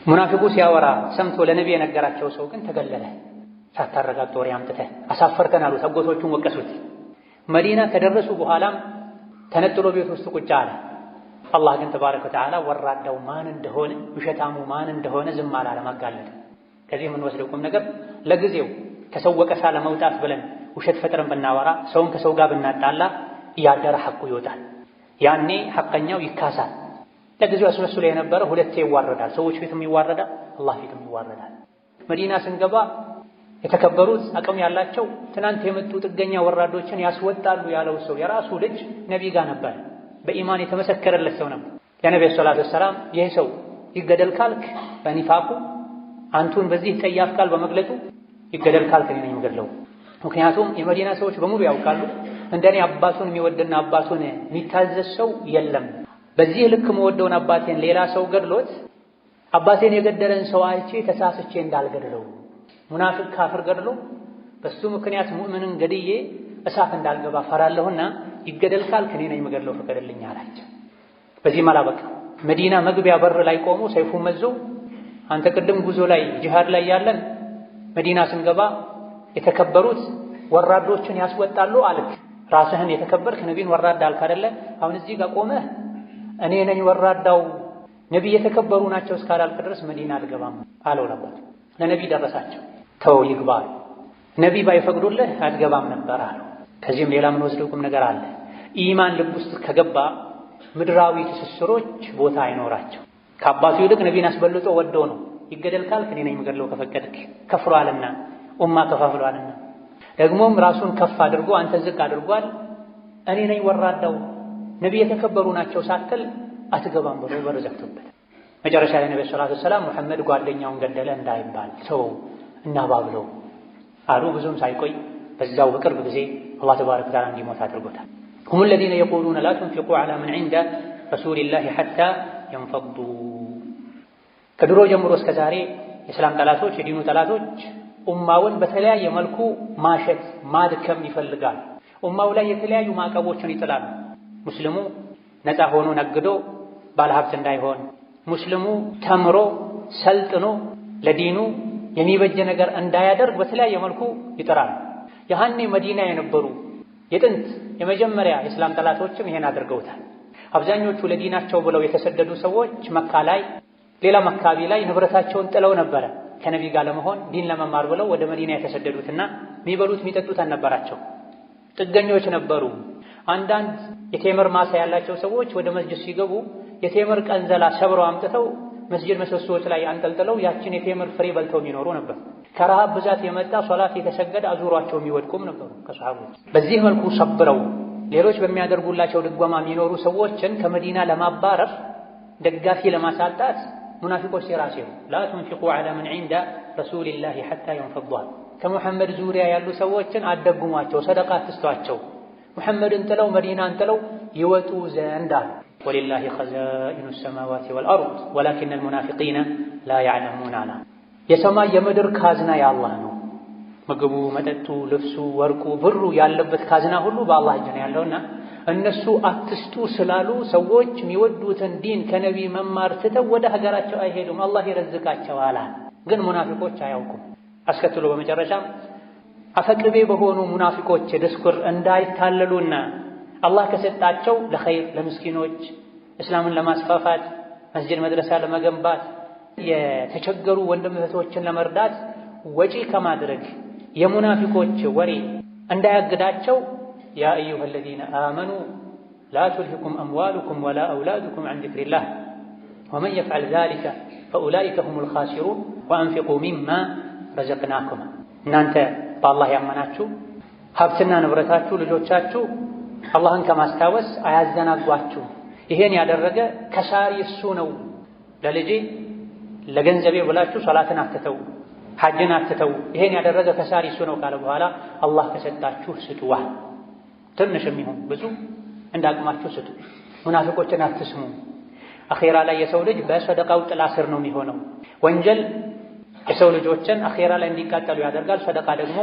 A: ሙናፊቁ ሲያወራ ሰምቶ ለነቢ የነገራቸው ሰው ግን ተገለለ። ሳታረጋግጥ ወሬ አምጥተህ አሳፈርከን አሉት። አጎቶቹን ወቀሱት። መዲና ከደረሱ በኋላም ተነጥሎ ቤት ውስጥ ቁጭ አለ። አላህ ግን ተባረከ ወተዓላ ወራዳው ማን እንደሆነ ውሸታሙ ማን እንደሆነ ዝም አላለም፣ አጋለጠ። ከዚህ የምንወስደው ቁም ነገር ለጊዜው ከሰው ወቀሳ ለመውጣት ብለን ውሸት ፈጥረን ብናወራ፣ ሰውን ከሰው ጋር ብናጣላ እያደረ ሐቁ ይወጣል። ያኔ ሐቀኛው ይካሳል። ለጊዜው አስመስሎ የነበረ ሁለቴ ይዋረዳል። ሰዎች ፊትም ይዋረዳል፣ አላህ ፊትም ይዋረዳል። መዲና ስንገባ የተከበሩት አቅም ያላቸው ትናንት የመጡ ጥገኛ ወራዶችን ያስወጣሉ ያለው ሰው የራሱ ልጅ ነቢ ጋር ነበር። በኢማን የተመሰከረለት ሰው ነበር። የነቢ ሰለላሁ ዐለይሂ ወሰለም ይህ ሰው ይገደል ካልክ በኒፋቁ አንቱን በዚህ ጠያፍ ቃል በመግለጡ ይገደል ካልክ እኔ ነኝ የምገድለው። ምክንያቱም የመዲና ሰዎች በሙሉ ያውቃሉ እንደኔ አባቱን የሚወድና አባቱን የሚታዘዝ ሰው የለም። በዚህ ልክ መወደውን አባቴን ሌላ ሰው ገድሎት አባቴን የገደለን ሰው አይቼ ተሳስቼ እንዳልገድለው ሙናፊቅ ካፍር ገድሎ በሱ ምክንያት ሙእምንን ገድዬ እሳት እንዳልገባ ፈራለሁና ይገደል ካልክ እኔ ነኝ የምገድለው ፍቀድልኝ አላቸው። በዚህ አላበቃ። መዲና መግቢያ በር ላይ ቆሞ ሰይፉ መዞ አንተ ቅድም ጉዞ ላይ ጂሃድ ላይ ያለን መዲና ስንገባ የተከበሩት ወራዶችን ያስወጣሉ አልክ። ራስህን የተከበርክ ነቢን ወራዳ አልክ አይደለ? አሁን እዚህ ጋር ቆመህ እኔ ነኝ ወራዳው ነቢይ የተከበሩ ናቸው እስካላልክ ድረስ መዲና አልገባም አለው። ለነቢይ ደረሳቸው። ተው ይግባ። ነቢይ ባይፈቅዱልህ አትገባም ነበር አለው። ከዚህም ሌላ ምን ወስደው ቁም ነገር አለ። ኢማን ልብ ውስጥ ከገባ ምድራዊ ትስስሮች ቦታ አይኖራቸው። ከአባቱ ይልቅ ነቢይን አስበልጦ ወዶ ነው። ይገደል ካልክ እኔ ነኝ የምገድለው ከፈቀድክ። ከፍሯልና ኡማ ከፋፍሏልና ደግሞም ራሱን ከፍ አድርጎ አንተ ዝቅ አድርጓል። እኔ ነኝ ወራዳው ነቢይ የተከበሩ ናቸው ሳትል አትገባም ብሎ በር ዘግቶበት መጨረሻ ላይ ነብዩ ሰለላሁ ዐለይሂ ወሰለም መሐመድ ጓደኛውን ገደለ እንዳይባል ሰው እናባብለው አሉ። ብዙም ሳይቆይ በዛው በቅርብ ጊዜ አላህ ተባረከ ወተዓላ እንዲሞት አድርጎታል። هم الذين يقولون لا تنفقوا على من عند رسول الله حتى ينفضوا። ከድሮ ጀምሮ እስከ ዛሬ የእስላም ጠላቶች የዲኑ ጠላቶች ኡማውን በተለያየ መልኩ ማሸት ማድከም ይፈልጋል። ኡማው ላይ የተለያዩ ማዕቀቦችን ይጥላሉ። ሙስሊሙ ነፃ ሆኖ ነግዶ ባለሀብት እንዳይሆን፣ ሙስሊሙ ተምሮ ሰልጥኖ ለዲኑ የሚበጀ ነገር እንዳያደርግ በተለያየ መልኩ ይጥራል። ያኔ መዲና የነበሩ የጥንት የመጀመሪያ የእስላም ጠላቶችም ይሄን አድርገውታል። አብዛኞቹ ለዲናቸው ብለው የተሰደዱ ሰዎች መካ ላይ ሌላም አካባቢ ላይ ንብረታቸውን ጥለው ነበረ ከነቢ ጋር ለመሆን ዲን ለመማር ብለው ወደ መዲና የተሰደዱትና የሚበሉት የሚጠጡት አልነበራቸው። ጥገኞች ነበሩ። አንዳንድ የቴምር ማሳ ያላቸው ሰዎች ወደ መስጂድ ሲገቡ የቴምር ቀንዘላ ሰብረው አምጥተው መስጂድ ምሰሶዎች ላይ አንጠልጥለው ያችን የቴምር ፍሬ በልተው የሚኖሩ ነበር። ከረሃብ ብዛት የመጣ ሶላት የተሰገደ አዙሯቸው የሚወድቁም ነበሩ ከሰሃቦች። በዚህ መልኩ ሰብረው ሌሎች በሚያደርጉላቸው ድጓማ የሚኖሩ ሰዎችን ከመዲና ለማባረር ደጋፊ ለማሳጣት ሙናፊቆች ሲራሲሩ ላ ቱንፊቁ ዐላ መን ዒንደ ረሱሊላሂ ሐታ የንፈዷ። ከሙሐመድ ዙሪያ ያሉ ሰዎችን አደጉሟቸው፣ ሰደቃ አትስጧቸው፣ ሙሐመድን ጥለው መዲናን ጥለው ይወጡ ዘንድ አሉ። ወሊላሂ ኸዛኢኑ ሰማዋቲ ወልአርድ ወላኪነል ሙናፊቂነ ላ ያዕለሙን አላ። የሰማይ የምድር ካዝና የአላህ ነው። ምግቡ፣ መጠጡ፣ ልብሱ፣ ወርቁ፣ ብሩ ያለበት ካዝና ሁሉ በአላህ እጅ ነው ያለውና እነሱ አትስጡ ስላሉ ሰዎች የሚወዱትን ዲን ከነቢይ መማር ትተው ወደ ሀገራቸው አይሄዱም። አላህ ይረዝቃቸዋል። ግን ሙናፊቆች አያውቁም። አስከትሎ በመጨረሻም አፈቅቤ በሆኑ ሙናፊቆች ድስኩር እንዳይታለሉና አላህ ከሰጣቸው ለኸይር ለምስኪኖች እስላምን ለማስፋፋት መስጂድ መድረሳ ለመገንባት የተቸገሩ ወንድም እህቶችን ለመርዳት ወጪ ከማድረግ የሙናፊቆች ወሬ እንዳያግዳቸው ያ አዩሃ አለዚነ አመኑ ላ ቱልሂኩም አምዋሉኩም ወላ አውላዱኩም ዐን ዚክሪላህ ወመን የፍዐል ዛሊከ ፈኡላኢከ ሁሙል ኻሲሩን ወአንፊቁ ሚማ ረዘቅናኩም። እናንተ በአላህ ያመናችሁ ሀብትና ንብረታችሁ ልጆቻችሁ አላህን ከማስታወስ አያዘናጓችሁ። ይሄን ያደረገ ከሳሪ እሱ ነው። ለልጄ ለገንዘቤ ብላችሁ ሶላትን አትተው፣ ሐጅን አትተው። ይሄን ያደረገ ከሳሪ እሱ ነው ካለ በኋላ አላህ ከሰጣችሁ ስጡዋ። ትንሽም ይሁን ብዙ እንዳቅማችሁ ስጡ። ሙናፊቆችን አትስሙ። አኼራ ላይ የሰው ልጅ በሰደቃው ጥላ ስር ነው የሚሆነው። ወንጀል የሰው ልጆችን አኼራ ላይ እንዲቃጠሉ ያደርጋል። ሰደቃ ደግሞ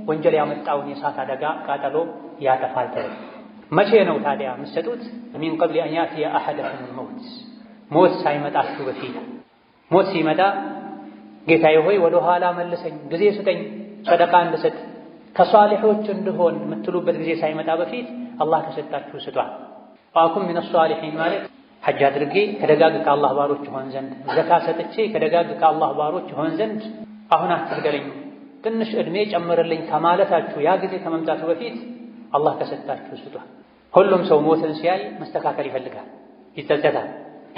A: ወንጀል ያመጣውን የእሳት አደጋ ቃጠሎ ያጠፋል። መቼ ነው ታዲያ የምትሰጡት? ሚን ቀብል አን ያእቲየ አሐደኩሙል መውት፣ ሞት ሳይመጣችሁ በፊት። ሞት ሲመጣ ጌታዬ ሆይ ወደ ኋላ መልሰኝ፣ ጊዜ ስጠኝ፣ ሰደቃ እንድሰጥ፣ ከሷሊሖች እንድሆን የምትሉበት ጊዜ ሳይመጣ በፊት አላህ ከሰጣችሁ ስጧል። ወአኩን ሚነ ሷሊሒን ማለት ሐጅ አድርጌ ከደጋግ ከአላህ ባሮች ሆን ዘንድ፣ ዘካ ሰጥቼ ከደጋግ ከአላህ ባሮች ሆን ዘንድ አሁን አትግደለኝ፣ ትንሽ ዕድሜ ጨምርልኝ ከማለታችሁ ያ ጊዜ ከመምጣቱ በፊት አላህ ከሰጣችሁ ስጧል። ሁሉም ሰው ሞትን ሲያይ መስተካከል ይፈልጋል፣ ይጸጸታል፣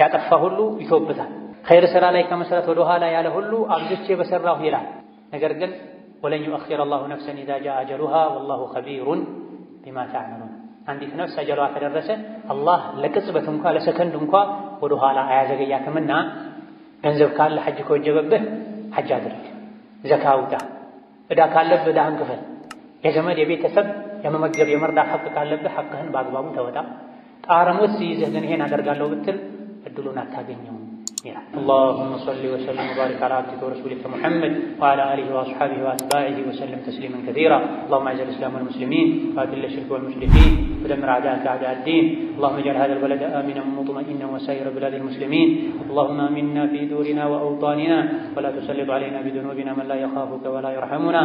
A: ያጠፋ ሁሉ ይተውበታል። ኸይር ሥራ ላይ ከመስራት ወደ ኋላ ያለ ሁሉ አብዝቼ በሠራሁ ይላል። ነገር ግን ወለን ዩአኺረ አላሁ ነፍሰን ኢዛ ጃአ አጀሉሃ ወላሁ ኸቢሩን ቢማ ተዕመሉን። አንዲት ነፍስ አጀሏ ከደረሰ አላህ ለቅጽበት እንኳ ለሰከንድ እንኳ ወደ ኋላ አያዘገያትምና ገንዘብ ካለ ሐጅ ከወጀበብህ ሐጅ አድርግ፣ ዘካ አውጣ፣ ዕዳ ካለብህ ዕዳህን ክፈል፣ የዘመድ የቤተሰብ የመመገብ የመርዳት ሐቅ ካለብህ ሐቅህን በአግባቡ ተወጣ። ጣረ ሞት ሲይዝህ ግን ይሄን አደርጋለሁ ብትል እድሉን አታገኘውም ይላል። አላሁመ ሰሊ ወሰሊም ወባሪክ ዐላ አብዲከ ወረሱሊከ ሙሐመድ ወዐላ አሊሂ ወአስሐቢሂ ወአትባዒሂ ወሰለም ተስሊመን ከሲራ። አላሁመ አዕዚል ኢስላም ወልሙስሊሚን ወአዚል ሽርክ ወልሙሽሪኪን ودمر أعداءك أعداء الدين. اللهم اجعل هذا البلد آمنا مطمئنا وسائر بلاد المسلمين. اللهم آمنا في دورنا وأوطاننا ولا تسلط علينا بذنوبنا من لا يخافك ولا يرحمنا.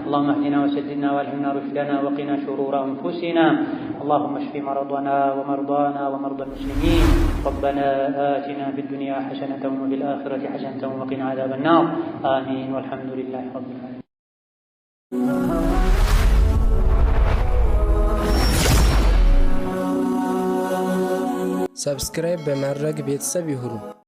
A: اللهم اهدنا وسددنا والهمنا رشدنا وقنا شرور أنفسنا. اللهم اشف مرضنا ومرضانا ومرضى المسلمين. ربنا آتنا في الدنيا حسنة وفي الآخرة حسنة وقنا عذاب النار. آمين والحمد لله رب العالمين.
B: ሰብስክራይብ በማድረግ ቤተሰብ ይሁኑ።